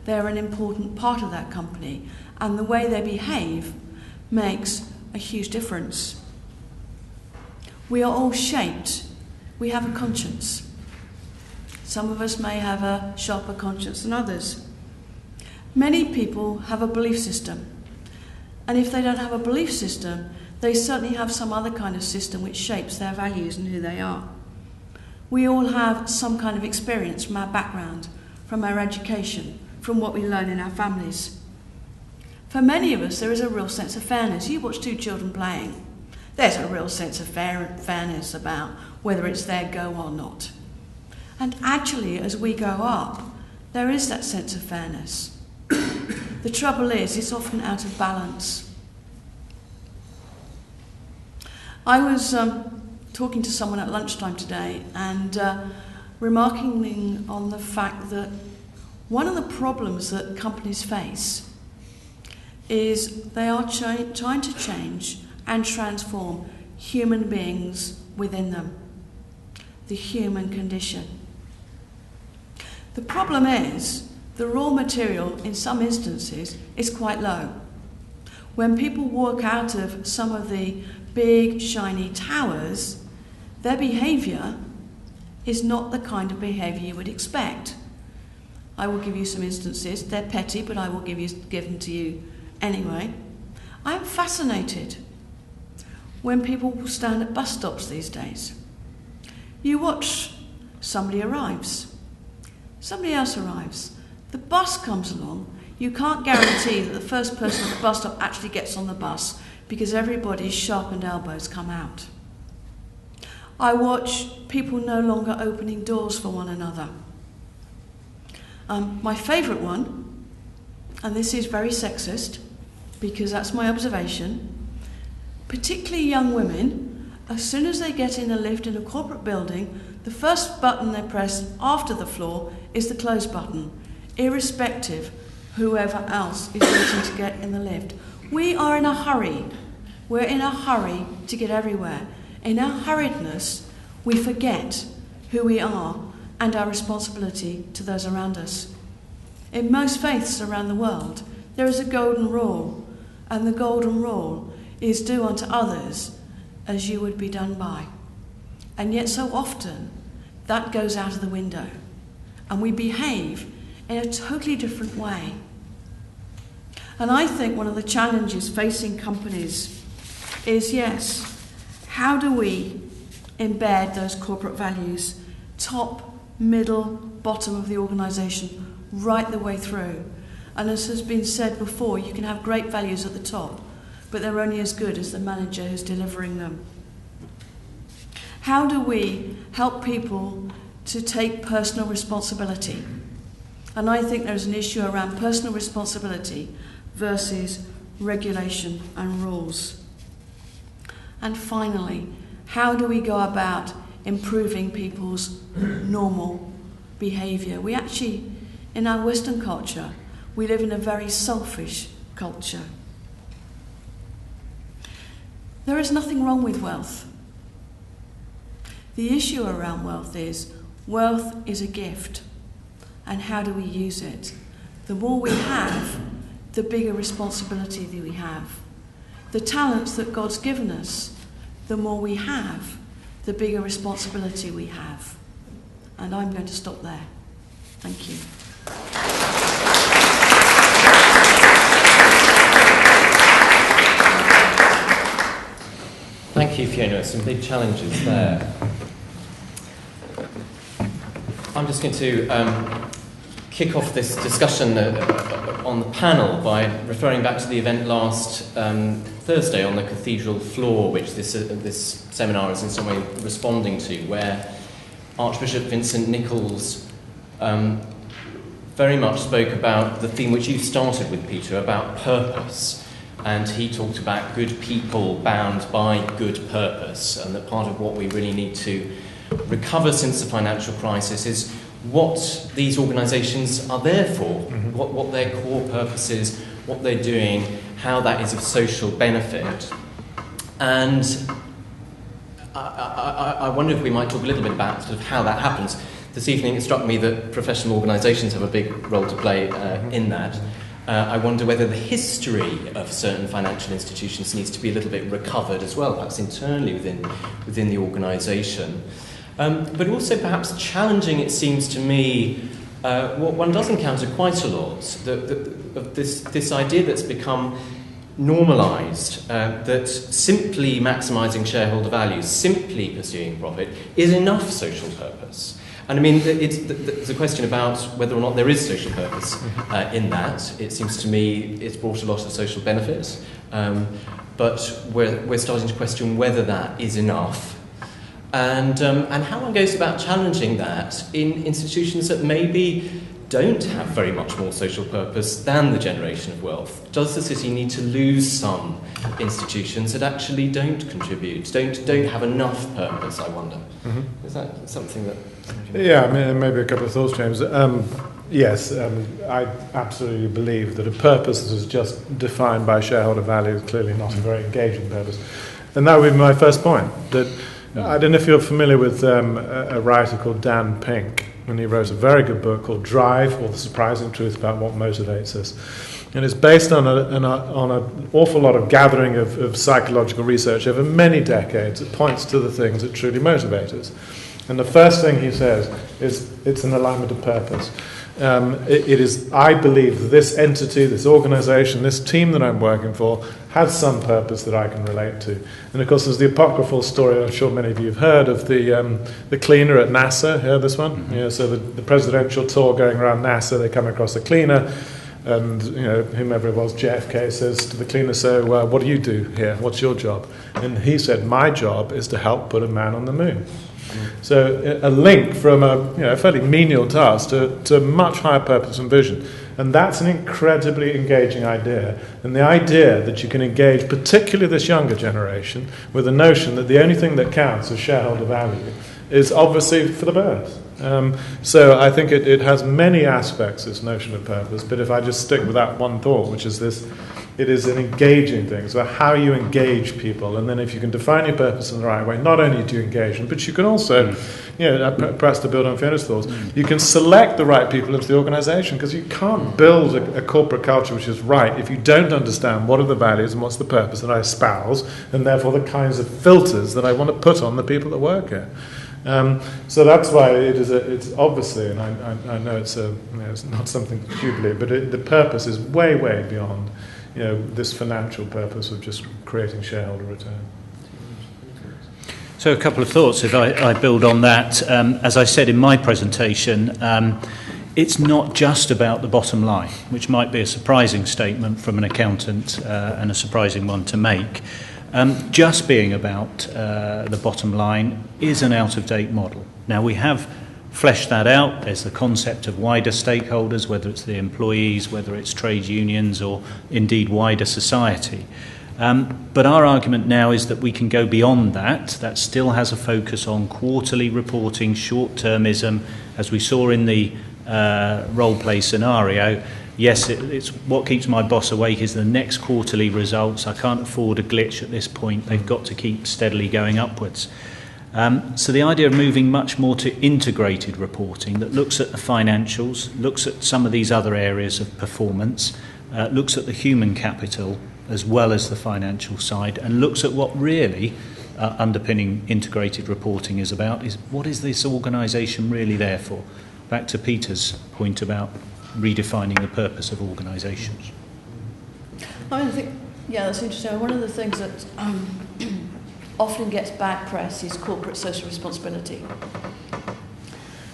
they're an important part of that company, and the way they behave makes a huge difference. We are all shaped. We have a conscience. Some of us may have a sharper conscience than others. Many people have a belief system. And if they don't have a belief system, they certainly have some other kind of system which shapes their values and who they are. We all have some kind of experience from our background, from our education, from what we learn in our families. For many of us, there is a real sense of fairness. You watch two children playing. There's a real sense of fairness about whether it's their go or not. And actually, as we go up, there is that sense of fairness. The trouble is, it's often out of balance. I was talking to someone at lunchtime today and remarking on the fact that one of the problems that companies face is they are trying to change and transform human beings within them, the human condition. The problem is, the raw material in some instances is quite low. When people walk out of some of the big shiny towers, their behaviour is not the kind of behaviour you would expect. I will give you some instances. They're petty, but I will give them to you anyway. I'm fascinated when people stand at bus stops these days. You watch, somebody arrives, somebody else arrives. The bus comes along, you can't guarantee that the first person at the bus stop actually gets on the bus because everybody's sharpened elbows come out. I watch people no longer opening doors for one another. My favourite one, and this is very sexist because that's my observation, particularly young women, as soon as they get in a lift in a corporate building, the first button they press after the floor is the close button, irrespective whoever else is waiting to get in the lift. We are in a hurry. We're in a hurry to get everywhere. In our hurriedness, we forget who we are and our responsibility to those around us. In most faiths around the world, there is a golden rule, and the golden rule is do unto others as you would be done by. And yet so often, that goes out of the window, and we behave in a totally different way. And I think one of the challenges facing companies is, yes, how do we embed those corporate values, top, middle, bottom of the organisation, right the way through? And as has been said before, you can have great values at the top, but they're only as good as the manager who's delivering them. How do we help people to take personal responsibility? And I think there's an issue around personal responsibility versus regulation and rules. And finally, how do we go about improving people's normal behaviour? We actually, in our Western culture, we live in a very selfish culture. There is nothing wrong with wealth. The issue around wealth is a gift, and how do we use it? The more we have, the bigger responsibility that we have. The talents that God's given us, the more we have, the bigger responsibility we have. And I'm going to stop there. Thank you. Thank you, Fiona. Some big challenges there. I'm just going to kick off this discussion on the panel by referring back to the event last Thursday on the Cathedral floor, which this seminar is in some way responding to, where Archbishop Vincent Nichols very much spoke about the theme which you started with, Peter, about purpose. And he talked about good people bound by good purpose, and that part of what we really need to recover since the financial crisis is what these organisations are there for, what their core purpose is, what they're doing, how that is of social benefit. And I wonder if we might talk a little bit about sort of how that happens. This evening it struck me that professional organisations have a big role to play in that. I wonder whether the history of certain financial institutions needs to be a little bit recovered as well, perhaps internally within the organisation. But also perhaps challenging, it seems to me, what one does encounter quite a lot, of this idea that's become normalised, that simply maximising shareholder values, simply pursuing profit, is enough social purpose. And I mean, there's a question about whether or not there is social purpose in that. It seems to me it's brought a lot of social benefit, but we're starting to question whether that is enough. And how one goes about challenging that in institutions that maybe don't have very much more social purpose than the generation of wealth. Does the city need to lose some institutions that actually don't contribute, don't have enough purpose, I wonder? Mm-hmm. Is that something that... Yeah, I mean, maybe a couple of thoughts, James. Yes, I absolutely believe that a purpose that is just defined by shareholder value is clearly not a very engaging purpose. And that would be my first point, that I don't know if you're familiar with a writer called Dan Pink, and he wrote a very good book called Drive, or The Surprising Truth About What Motivates Us. And it's based on an awful lot of gathering of psychological research over many decades. It points to the things that truly motivate us. And the first thing he says is it's an alignment of purpose. It is, I believe, that this entity, this organisation, this team that I'm working for has some purpose that I can relate to. And of course, there's the apocryphal story, I'm sure many of you have heard, of the cleaner at NASA. Heard this one? Mm-hmm. Yeah, so the presidential tour going around NASA, they come across a cleaner, and whomever it was, JFK, says to the cleaner, so what do you do here? What's your job? And he said, my job is to help put a man on the moon. So a link from a fairly menial task to much higher purpose and vision. And that's an incredibly engaging idea. And the idea that you can engage, particularly this younger generation, with the notion that the only thing that counts is shareholder value is obviously for the best. So I think it has many aspects, this notion of purpose, but if I just stick with that one thought, which is this, it is an engaging thing. So how you engage people, and then if you can define your purpose in the right way, not only do you engage them, but you can also, perhaps to build on Fiona's thoughts, you can select the right people into the organisation, because you can't build a corporate culture which is right if you don't understand what are the values and what's the purpose that I espouse, and therefore the kinds of filters that I want to put on the people that work here. So that's why it's obviously, and I know it's not something to jubilate, but the purpose is way, way beyond this financial purpose of just creating shareholder return. So a couple of thoughts, if I build on that. As I said in my presentation, it's not just about the bottom line, which might be a surprising statement from an accountant and a surprising one to make. Just being about the bottom line is an out-of-date model. Now, we have fleshed that out. There's the concept of wider stakeholders, whether it's the employees, whether it's trade unions, or indeed wider society. But our argument now is that we can go beyond that. That still has a focus on quarterly reporting, short-termism, as we saw in the role-play scenario. Yes, it's what keeps my boss awake is the next quarterly results. I can't afford a glitch at this point. They've got to keep steadily going upwards. So the idea of moving much more to integrated reporting that looks at the financials, looks at some of these other areas of performance, looks at the human capital as well as the financial side, and looks at what really underpinning integrated reporting is about, is what is this organisation really there for? Back to Peter's point about redefining the purpose of organisations. I think, that's interesting. One of the things that often gets bad press is corporate social responsibility.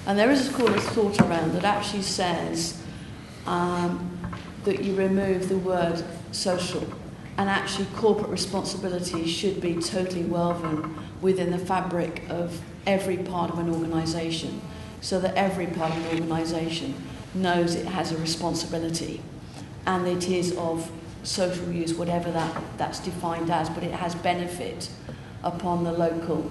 And there is a school of thought around that actually says that you remove the word social, and actually corporate responsibility should be totally woven within the fabric of every part of an organisation, so that every part of an organisation knows it has a responsibility, and it is of social use, whatever that's defined as, but it has benefit upon the local,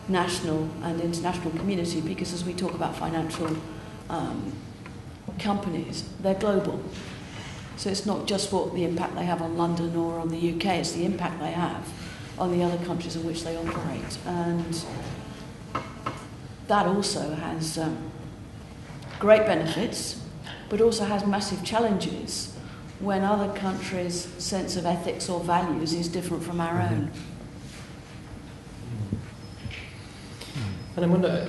national and international community, because as we talk about financial companies, they're global. So it's not just what the impact they have on London or on the UK, it's the impact they have on the other countries in which they operate. And that also has great benefits, but also has massive challenges when other countries' sense of ethics or values is different from our own. And I wonder,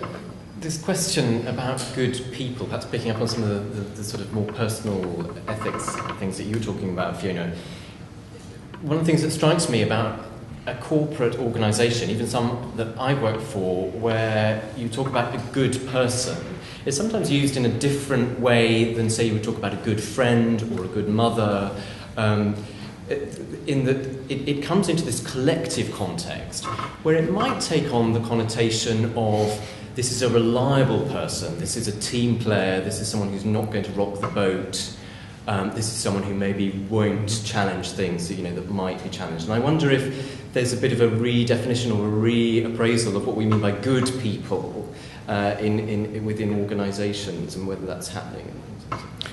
this question about good people, perhaps picking up on some of the sort of more personal ethics things that you were talking about, Fiona, one of the things that strikes me about a corporate organisation, even some that I work for, where you talk about a good person, is sometimes used in a different way than, say, you would talk about a good friend or a good mother, in that it comes into this collective context where it might take on the connotation of this is a reliable person, this is a team player, this is someone who's not going to rock the boat, this is someone who maybe won't challenge things that might be challenged. And I wonder if there's a bit of a redefinition or a reappraisal of what we mean by good people within organisations, and whether that's happening.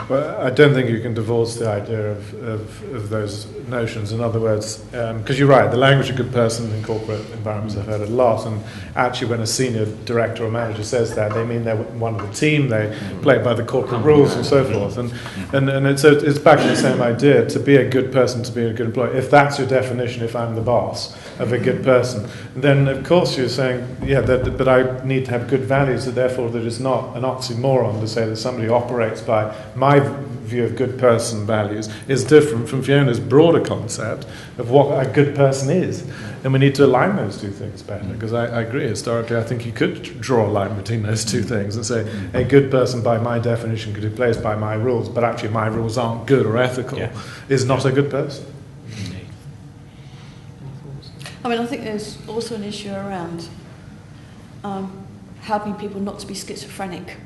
Well, I don't think you can divorce the idea of those notions. In other words, because you're right, the language of good person in corporate environments I've heard a lot, and actually when a senior director or manager says that, they mean they're one of the team, they play by the corporate rules and so forth. And it's back to the same idea, to be a good person, to be a good employee. If that's your definition, if I'm the boss of a good person, then of course you're saying, but I need to have good values, so therefore that is not an oxymoron to say that somebody operates by my view of good person values is different from Fiona's broader concept of what a good person is. And we need to align those two things better, because I agree, historically I think you could draw a line between those two things and say a good person by my definition could be placed by my rules, but actually my rules aren't good or ethical, is not a good person. I mean, I think there's also an issue around helping people not to be schizophrenic.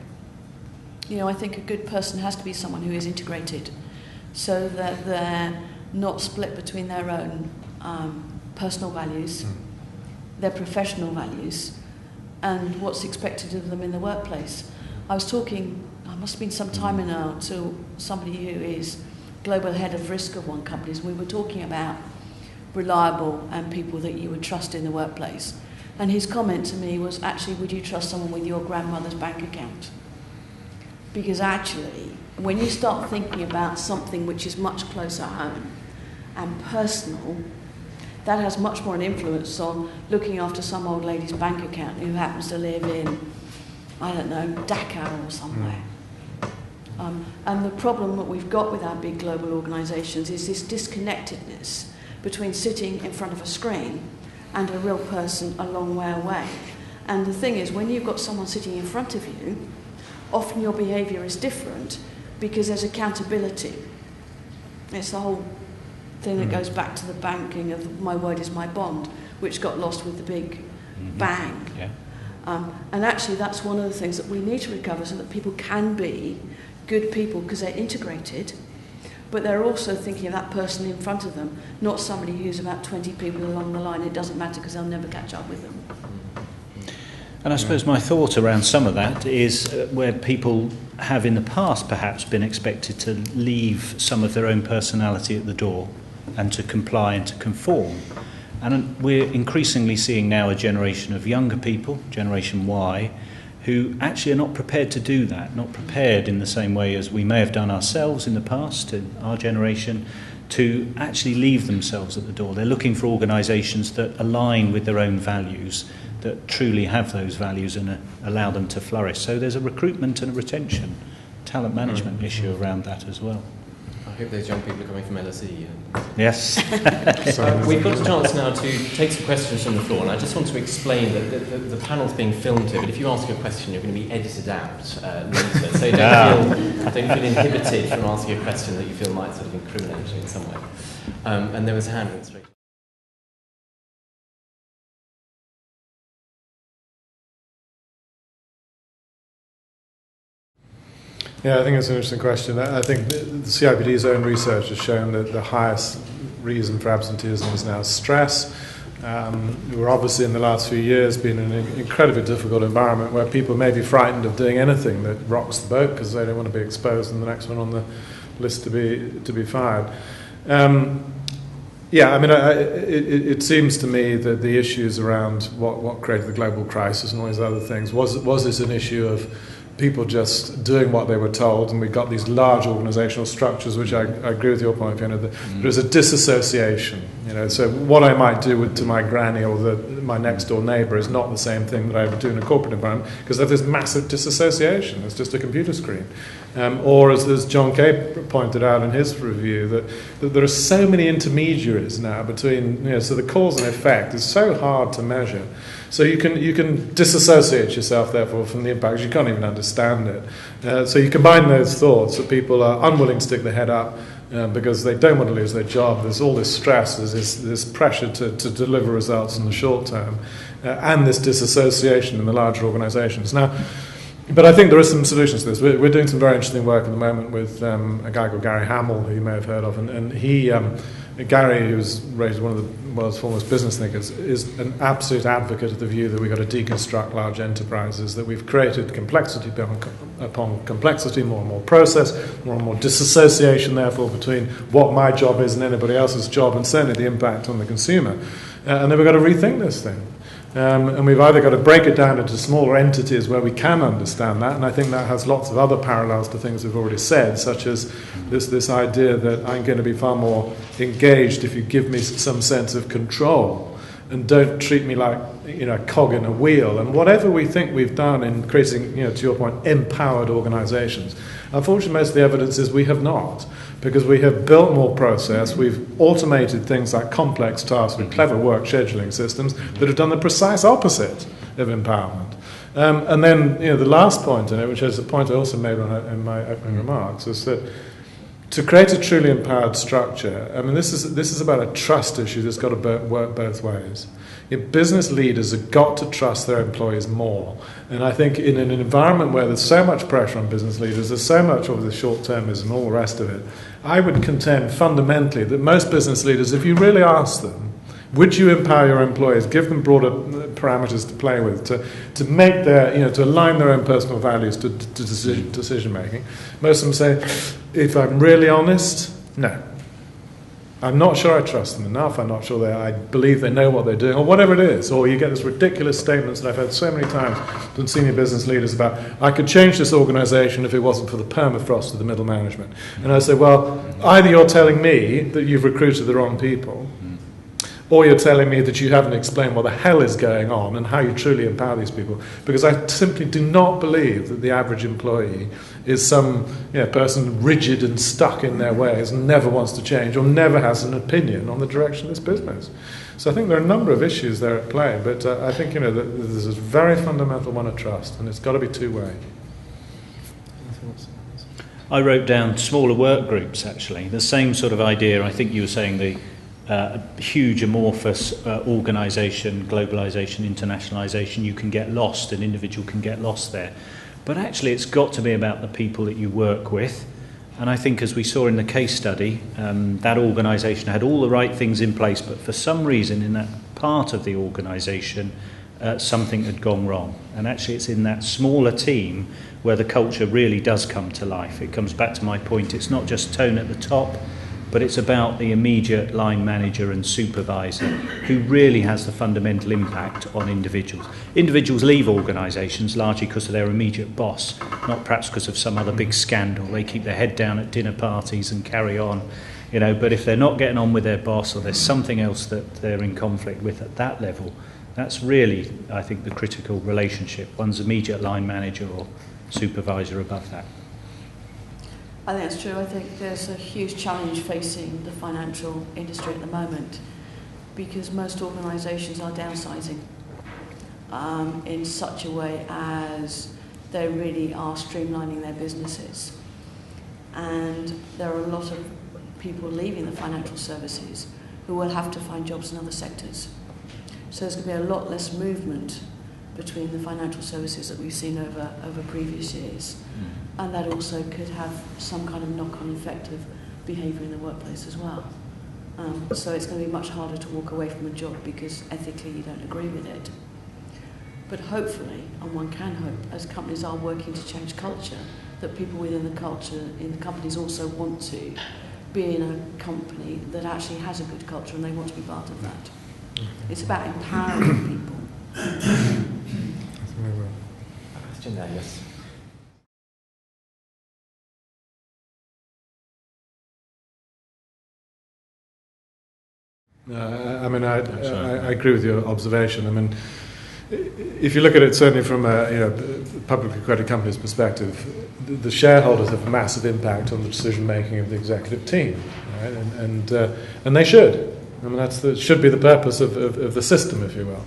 I think a good person has to be someone who is integrated, so that they're not split between their own personal values, their professional values, and what's expected of them in the workplace. I was talking, I must have been some time ago now, to somebody who is global head of risk of one company. We were talking about reliable and people that you would trust in the workplace. And his comment to me was, actually, would you trust someone with your grandmother's bank account? Because actually, when you start thinking about something which is much closer home and personal, that has much more an influence on looking after some old lady's bank account who happens to live in, I don't know, Dakar or somewhere. And the problem that we've got with our big global organisations is this disconnectedness between sitting in front of a screen and a real person a long way away. And the thing is, when you've got someone sitting in front of you, often your behaviour is different because there's accountability. It's the whole thing that goes back to the banking of my word is my bond, which got lost with the big bang. Yeah. And actually that's one of the things that we need to recover, so that people can be good people because they're integrated, but they're also thinking of that person in front of them, not somebody who's about 20 people along the line. It doesn't matter because they'll never catch up with them. And I suppose my thought around some of that is where people have in the past perhaps been expected to leave some of their own personality at the door and to comply and to conform. And we're increasingly seeing now a generation of younger people, Generation Y, who actually are not prepared to do that, not prepared in the same way as we may have done ourselves in the past, in our generation, to actually leave themselves at the door. They're looking for organisations that align with their own values, that truly have those values and allow them to flourish. So there's a recruitment and a retention, talent management issue around that as well. I hope those young people are coming from LSE. Yes. We've got a chance now to take some questions from the floor, and I just want to explain that the panel's being filmed here, but if you ask a question, you're going to be edited out later, so don't feel inhibited from asking a question that you feel might sort of incriminate you in some way. And there was a hand raised straight. Yeah, I think it's an interesting question. I think the CIPD's own research has shown that the highest reason for absenteeism is now stress. We're obviously in the last few years been in an incredibly difficult environment where people may be frightened of doing anything that rocks the boat because they don't want to be exposed and the next one on the list to be fired. Yeah, I mean, it seems to me that the issues around what created the global crisis and all these other things, was this an issue of people just doing what they were told, and we've got these large organisational structures, which I agree with your point, Fiona, that there's a disassociation. So what I might do to my granny or my next door neighbour is not the same thing that I would do in a corporate environment, because there's massive disassociation. It's just a computer screen. Or as John Kay pointed out in his review, that there are so many intermediaries now between, so the cause and effect is so hard to measure. So you can disassociate yourself, therefore, from the impacts. You can't even understand it. So you combine those thoughts that people are unwilling to stick their head up because they don't want to lose their job. There's all this stress, there's this pressure to deliver results in the short term, and this disassociation in the larger organisations. Now, but I think there are some solutions to this. We're doing some very interesting work at the moment with a guy called Gary Hamill, who you may have heard of, and he, Gary, who's raised one of the world's foremost business thinkers, is an absolute advocate of the view that we've got to deconstruct large enterprises, that we've created complexity upon complexity, more and more process, more and more disassociation, therefore, between what my job is and anybody else's job, and certainly the impact on the consumer. And then we've got to rethink this thing. And we've either got to break it down into smaller entities where we can understand that, and I think that has lots of other parallels to things we've already said, such as this idea that I'm going to be far more engaged if you give me some sense of control and don't treat me like a cog in a wheel. And whatever we think we've done in creating, to your point, empowered organisations, unfortunately most of the evidence is we have not. Because we have built more process, we've automated things like complex tasks with clever work scheduling systems that have done the precise opposite of empowerment. And then, the last point in it, which is a point I also made in my opening remarks, is that to create a truly empowered structure, I mean, this is about a trust issue that's got to work both ways. Business leaders have got to trust their employees more. And I think in an environment where there's so much pressure on business leaders, there's so much of the short-termism and all the rest of it, I would contend fundamentally that most business leaders, if you really ask them, Would you empower your employees, give them broader parameters to play with, to make their, to align their own personal values to decision making? Most of them say, if I'm really honest, no. I'm not sure I trust them enough. I'm not sure I believe they know what they're doing, or whatever it is. Or you get these ridiculous statements that I've heard so many times from senior business leaders about, I could change this organisation if it wasn't for the permafrost of the middle management. And I say, well, either you're telling me that you've recruited the wrong people, or you're telling me that you haven't explained what the hell is going on and how you truly empower these people. Because I simply do not believe that the average employee is some person rigid and stuck in their ways and never wants to change or never has an opinion on the direction of this business. So I think there are a number of issues there at play, but I think there's a very fundamental one of trust, and it's got to be two-way. I wrote down smaller work groups, actually. The same sort of idea. I think you were saying the huge amorphous organisation, globalisation, internationalisation, you can get lost, an individual can get lost there. But actually it's got to be about the people that you work with. And I think, as we saw in the case study, that organisation had all the right things in place, but for some reason in that part of the organisation something had gone wrong. And actually it's in that smaller team where the culture really does come to life. It comes back to my point, it's not just tone at the top, but it's about the immediate line manager and supervisor who really has the fundamental impact on individuals. Individuals leave organisations largely because of their immediate boss, not perhaps because of some other big scandal. They keep their head down at dinner parties and carry on, but if they're not getting on with their boss, or there's something else that they're in conflict with at that level, that's really, I think, the critical relationship, one's immediate line manager or supervisor above that. I think that's true. I think there's a huge challenge facing the financial industry at the moment because most organisations are downsizing in such a way as they really are streamlining their businesses. And there are a lot of people leaving the financial services who will have to find jobs in other sectors. So there's going to be a lot less movement between the financial services that we've seen over previous years. And that also could have some kind of knock-on effect of behaviour in the workplace as well. So it's going to be much harder to walk away from a job because ethically you don't agree with it. But hopefully, and one can hope, as companies are working to change culture, that people within the culture, in the companies also want to be in a company that actually has a good culture and they want to be part of that. It's about empowering people. Question there, yes. I agree with your observation. I mean, if you look at it certainly from a publicly quoted company's perspective, the shareholders have a massive impact on the decision making of the executive team, right? And they should. I mean, should be the purpose of the system, if you will.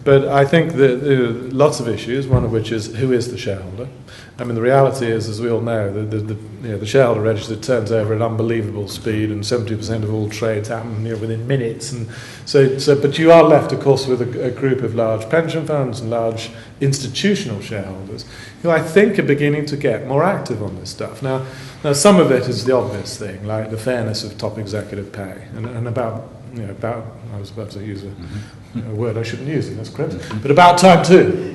But I think that lots of issues, one of which is who is the shareholder. I mean, the reality is, as we all know, the shareholder register turns over at unbelievable speed, and 70% of all trades happen within minutes. And but you are left, of course, with a group of large pension funds and large institutional shareholders who I think are beginning to get more active on this stuff. Now some of it is the obvious thing, like the fairness of top executive pay, and about I was about to use a word I shouldn't use, that's correct. But about time too.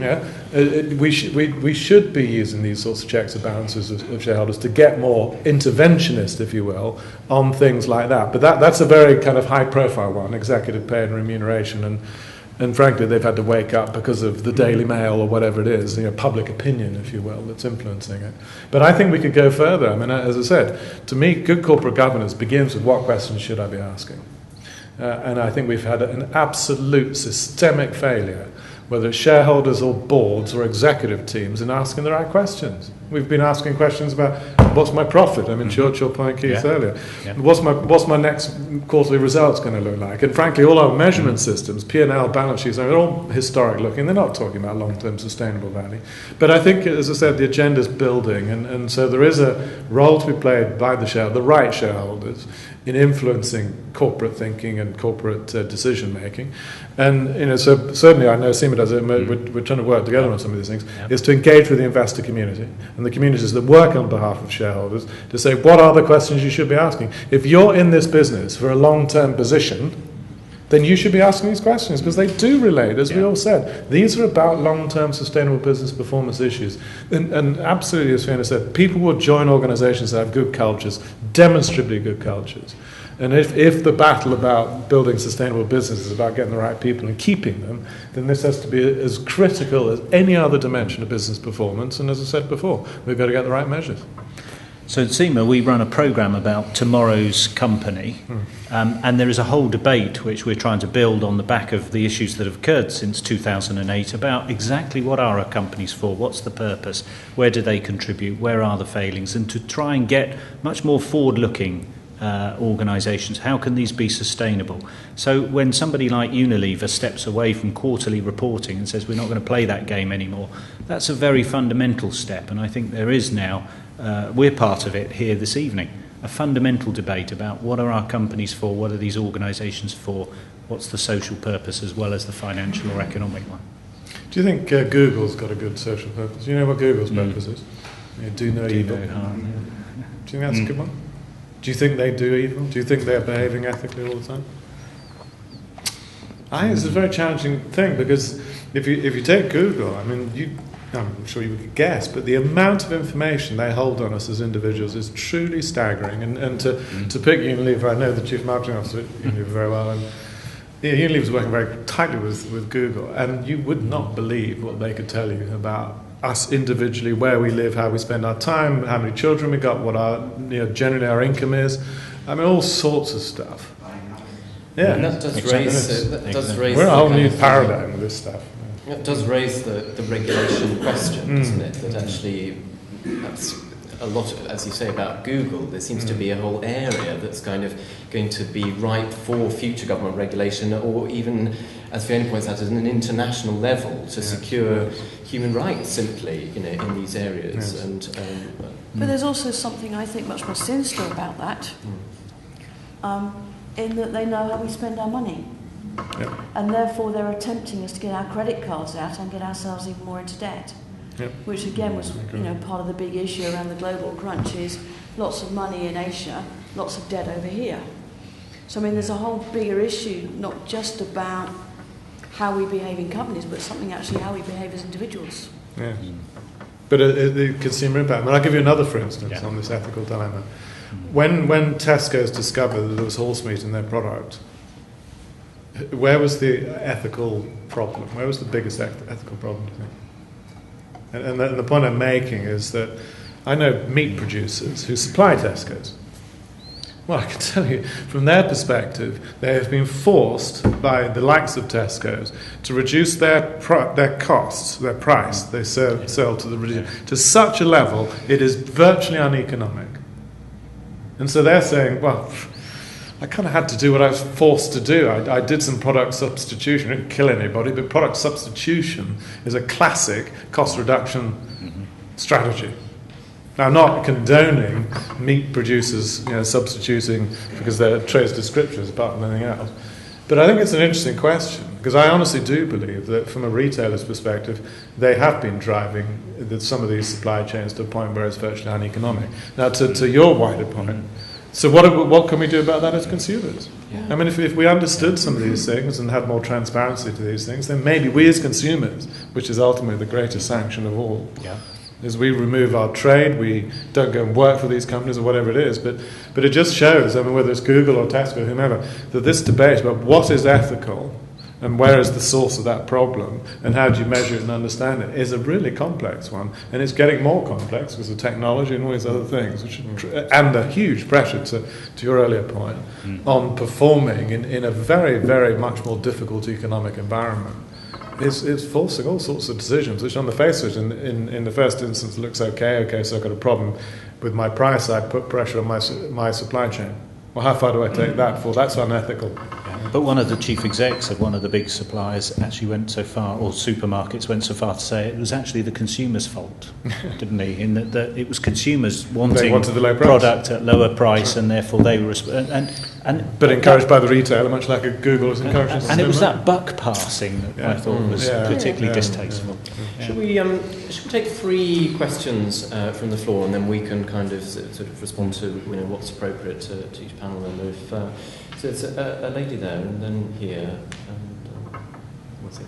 We should be using these sorts of checks and balances of shareholders to get more interventionist, if you will, on things like that. But that's a very kind of high-profile one, executive pay and remuneration, and frankly they've had to wake up because of the Daily Mail or whatever it is, public opinion, if you will, that's influencing it. But I think we could go further. I mean, as I said, to me, good corporate governance begins with what questions should I be asking? And I think we've had an absolute systemic failure, whether it's shareholders or boards or executive teams, in asking the right questions. We've been asking questions about what's my profit? I mean, your point, Keith, earlier. Yeah. What's my next quarterly results going to look like? And frankly, all our measurement systems, P&L, balance sheets, they're all historic looking. They're not talking about long-term sustainable value. But I think, as I said, the agenda's building, and so there is a role to be played by the right shareholders in influencing corporate thinking and corporate decision making. And so certainly I know CIMA does it, and we're trying to work together on some of these things, is to engage with the investor community and the communities that work on behalf of shareholders to say, what are the questions you should be asking? If you're in this business for a long-term position, then you should be asking these questions, because they do relate, as we all said. These are about long-term sustainable business performance issues. And absolutely, as Fiona said, people will join organisations that have good cultures, demonstrably good cultures. And if the battle about building sustainable business is about getting the right people and keeping them, then this has to be as critical as any other dimension of business performance. And as I said before, we've got to get the right measures. So at CIMA, we run a programme about tomorrow's company, and there is a whole debate which we're trying to build on the back of the issues that have occurred since 2008 about exactly what are our companies for, what's the purpose, where do they contribute, where are the failings, and to try and get much more forward-looking organisations. How can these be sustainable? So when somebody like Unilever steps away from quarterly reporting and says we're not going to play that game anymore, that's a very fundamental step, and I think there is now, we're part of it here this evening, a fundamental debate about what are our companies for, what are these organisations for, what's the social purpose as well as the financial or economic one. Do you think Google's got a good social purpose? Do you know what Google's purpose is? Do no evil. No harm, yeah. Do you think that's a good one? Do you think they do evil? Do you think they're behaving ethically all the time? I think it's a very challenging thing, because if you take Google, I mean, I'm sure you could guess, but the amount of information they hold on us as individuals is truly staggering. And to pick Unilever, I know the Chief Marketing Officer at Unilever very well, and Unilever's working very tightly with Google, and you would not believe what they could tell you about us individually, where we live, how we spend our time, how many children we got, what our generally our income is. I mean, all sorts of stuff. Yeah, and that does raise. We're a whole new paradigm with this stuff. It does raise the regulation question, doesn't it? That actually, that's a lot, as you say about Google, there seems to be a whole area that's kind of going to be ripe for future government regulation, or even, as Fiona points out, at an international level to secure human rights simply, in these areas. Yes. But there's also something I think much more sinister about that, in that they know how we spend our money. Yep. And therefore they're attempting us to get our credit cards out and get ourselves even more into debt. Yep. Which again was part of the big issue around the global crunch is lots of money in Asia, lots of debt over here. So I mean there's a whole bigger issue, not just about how we behave in companies, but something actually how we behave as individuals. Yeah. But the consumer impact. I mean, I'll give you another, for instance, on this ethical dilemma. When Tesco's discovered that there was horse meat in their product, where was the ethical problem? Where was the biggest ethical problem, do you think? And the point I'm making is that I know meat producers who supply Tesco's. Well, I can tell you, from their perspective, they have been forced by the likes of Tesco's to reduce their costs, their price they sell to to such a level it is virtually uneconomic. And so they're saying, well, I kind of had to do what I was forced to do. I did some product substitution. I didn't kill anybody, but product substitution is a classic cost reduction strategy. Now, I'm not condoning meat producers substituting because their trade's descriptors apart from anything else. But I think it's an interesting question, because I honestly do believe that from a retailer's perspective, they have been driving some of these supply chains to a point where it's virtually uneconomic. Now, to your wider point, so what can we do about that as consumers? Yeah. I mean, if we understood some of these things and had more transparency to these things, then maybe we as consumers, which is ultimately the greatest sanction of all, is we remove our trade, we don't go and work for these companies or whatever it is. But it just shows, I mean, whether it's Google or Tesco, whomever, that this debate about what is ethical and where is the source of that problem and how do you measure it and understand it is a really complex one. And it's getting more complex because of technology and all these other things, and a huge pressure, to your earlier point, on performing in a very, very much more difficult economic environment. It's forcing all sorts of decisions, which on the face of it, in the first instance, looks okay, so I've got a problem with my price, I put pressure on my supply chain. Well, how far do I take that for? That's unethical. Yeah, but one of the chief execs of one of the big suppliers actually went so far, or supermarkets went so far to say it was actually the consumer's fault, didn't he? In that it was consumers wanting the low price. Product at lower price, and therefore they were... But encouraged by the retailer, much like Google is encouraging. And it was that buck passing that I thought was particularly distasteful. Should we take 3 questions from the floor, and then we can kind of sort of respond to what's appropriate to each panel member. So it's a lady there, and then here, and what's it?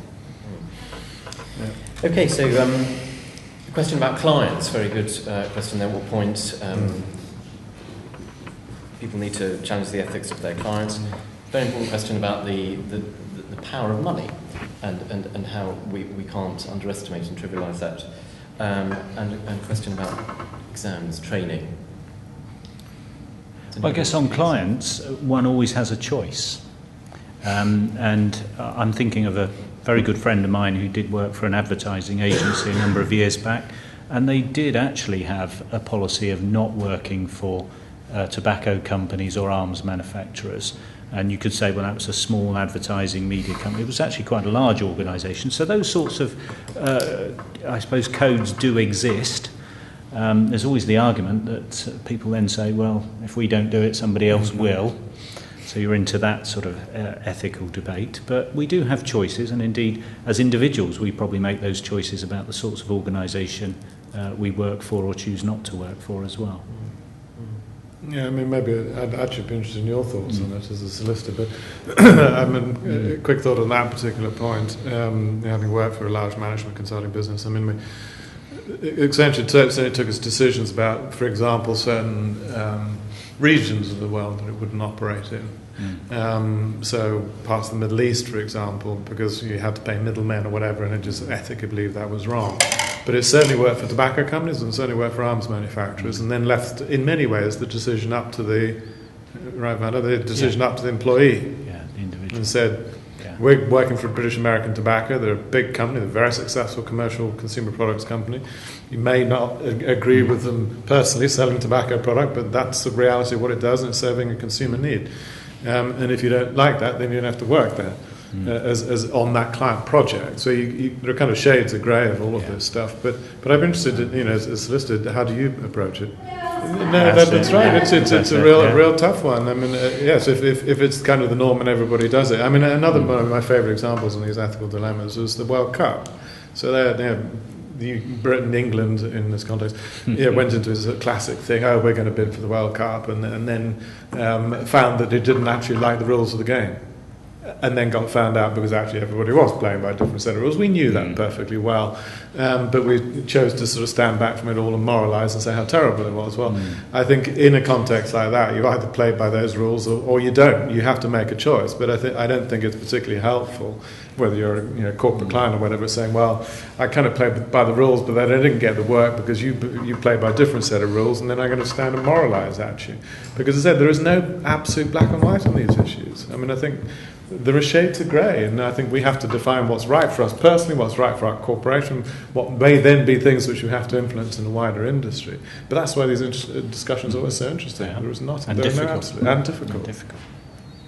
Okay, so a question about clients. Very good question there. At what point people need to challenge the ethics of their clients? Very important question about the power of money and how we can't underestimate and trivialise that. And a question about exams, training. Well, I guess on clients, one always has a choice. And I'm thinking of a very good friend of mine who did work for an advertising agency a number of years back, and they did actually have a policy of not working for tobacco companies or arms manufacturers. And you could say, well, that was a small advertising media company. It was actually quite a large organisation. So those sorts of, I suppose, codes do exist. There's always the argument that people then say, well, if we don't do it, somebody else will. So you're into that sort of ethical debate. But we do have choices, and indeed, as individuals, we probably make those choices about the sorts of organisation we work for or choose not to work for as well. Yeah, I mean, maybe I'd actually be interested in your thoughts on it as a solicitor, but I mean, a quick thought on that particular point. Having worked for a large management consulting business, I mean, Accenture took its decisions about, for example, certain regions of the world that it wouldn't operate in. So parts of the Middle East, for example, because you had to pay middlemen or whatever, and it just ethically believed that was wrong. But it certainly worked for tobacco companies and certainly worked for arms manufacturers, and then left, in many ways, the decision up to the up to the employee, the individual, and said, we're working for British American Tobacco. They're a big company, they're a very successful commercial consumer products company. You may not agree with them personally selling tobacco product, but that's the reality of what it does, and it's serving a consumer need. And if you don't like that, then you don't have to work there. As on that client project. So there are kind of shades of grey of all of this stuff. But I'm interested in, as a solicitor, how do you approach it? No, that's right. It's a real tough one. I mean, yes, if it's kind of the norm and everybody does it. I mean, another one of my favourite examples on these ethical dilemmas was the World Cup. So Britain, England in this context, went into this classic thing. Oh, we're going to bid for the World Cup, and then found that it didn't actually like the rules of the game. And then got found out because actually everybody was playing by a different set of rules. We knew that perfectly well, but we chose to sort of stand back from it all and moralise and say how terrible it was. Well, I think in a context like that, you either play by those rules or you don't. You have to make a choice. But I don't think it's particularly helpful, whether you're a corporate client or whatever, saying, well, I kind of played by the rules, but then I didn't get the work because you played by a different set of rules, and then I'm going to stand and moralise at you. Because as I said, there is no absolute black and white on these issues. I mean, I think there are shades of grey, and I think we have to define what's right for us personally, what's right for our corporation, what may then be things which we have to influence in the wider industry. But that's why these discussions are always so interesting. There is not, and difficult. And difficult.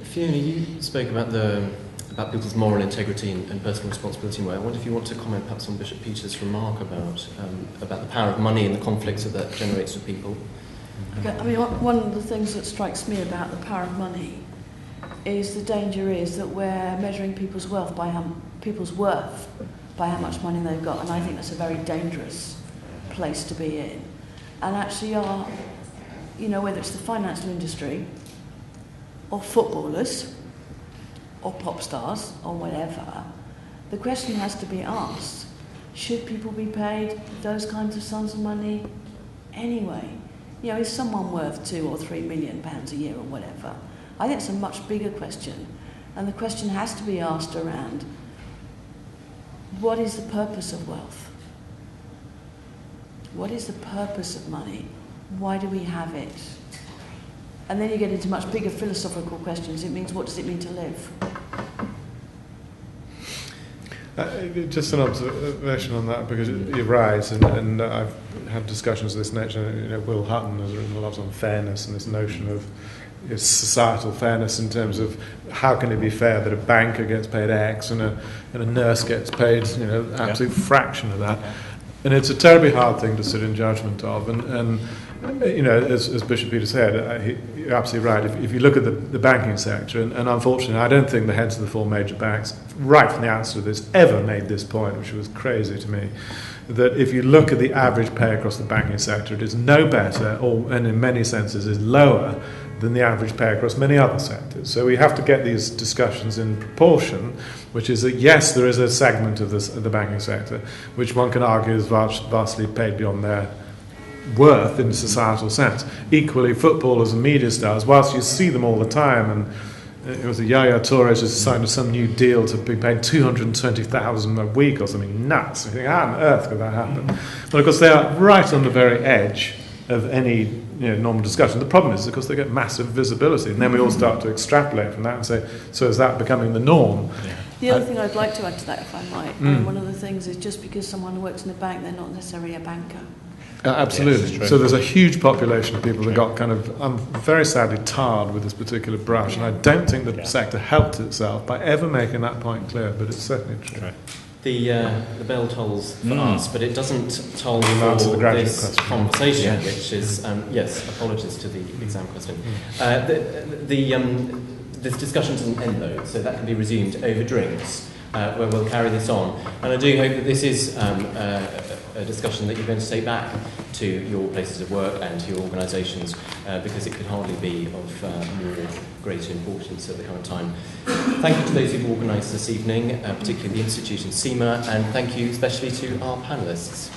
Fiona, you spoke about people's moral integrity and personal responsibility. I wonder if you want to comment perhaps on Bishop Peter's remark about the power of money and the conflicts that generates for people. Okay, I mean, one of the things that strikes me about the power of money is the danger is that we're measuring people's worth by how much money they've got, and I think that's a very dangerous place to be in. And actually, whether it's the financial industry or footballers or pop stars or whatever, the question has to be asked: should people be paid those kinds of sums of money anyway? Is someone worth £2 or £3 million a year or whatever? I think it's a much bigger question, and the question has to be asked around what is the purpose of wealth? What is the purpose of money? Why do we have it? And then you get into much bigger philosophical questions. It means, what does it mean to live? Just an observation on that, because you're right, and I've had discussions of this nature. Will Hutton has written a lot on fairness and this notion of societal fairness in terms of how can it be fair that a banker gets paid X and a nurse gets paid absolute fraction of that. And it's a terribly hard thing to sit in judgment of. And you know, as Bishop Peter said, you're absolutely right. If you look at the banking sector, and unfortunately, I don't think the heads of the 4 major banks, right from the outset of this, ever made this point, which was crazy to me, that if you look at the average pay across the banking sector, it is no better, and in many senses is lower than the average pay across many other sectors. So we have to get these discussions in proportion, which is that yes, there is a segment of the banking sector which one can argue is vastly paid beyond their worth in a societal sense. Equally, footballers and media stars, whilst you see them all the time, and it was Yaya Torres has signed some new deal to be paid $220,000 a week or something nuts. You think, how on earth could that happen? But of course, they are right on the very edge of any normal discussion. The problem is, of course, they get massive visibility, and then we all start to extrapolate from that and say, so is that becoming the norm? Yeah. The other thing I'd like to add to that, if I might, one of the things is just because someone works in a bank, they're not necessarily a banker. Absolutely. Yes, so there's a huge population of people that got kind of, very sadly, tarred with this particular brush, and I don't think the sector helped itself by ever making that point clear, but it's certainly true. Right. The bell tolls for us, but it doesn't toll answer for the graduate this question. conversation, Yes. which is, yes, apologies to the exam question. This discussion doesn't end though, so that can be resumed over drinks, where we'll carry this on. And I do hope that this is a discussion that you're going to take back to your places of work and to your organisations, because it could hardly be of more greater importance at the current time. Thank you to those who've organised this evening, particularly the institution CIMA, and thank you especially to our panellists.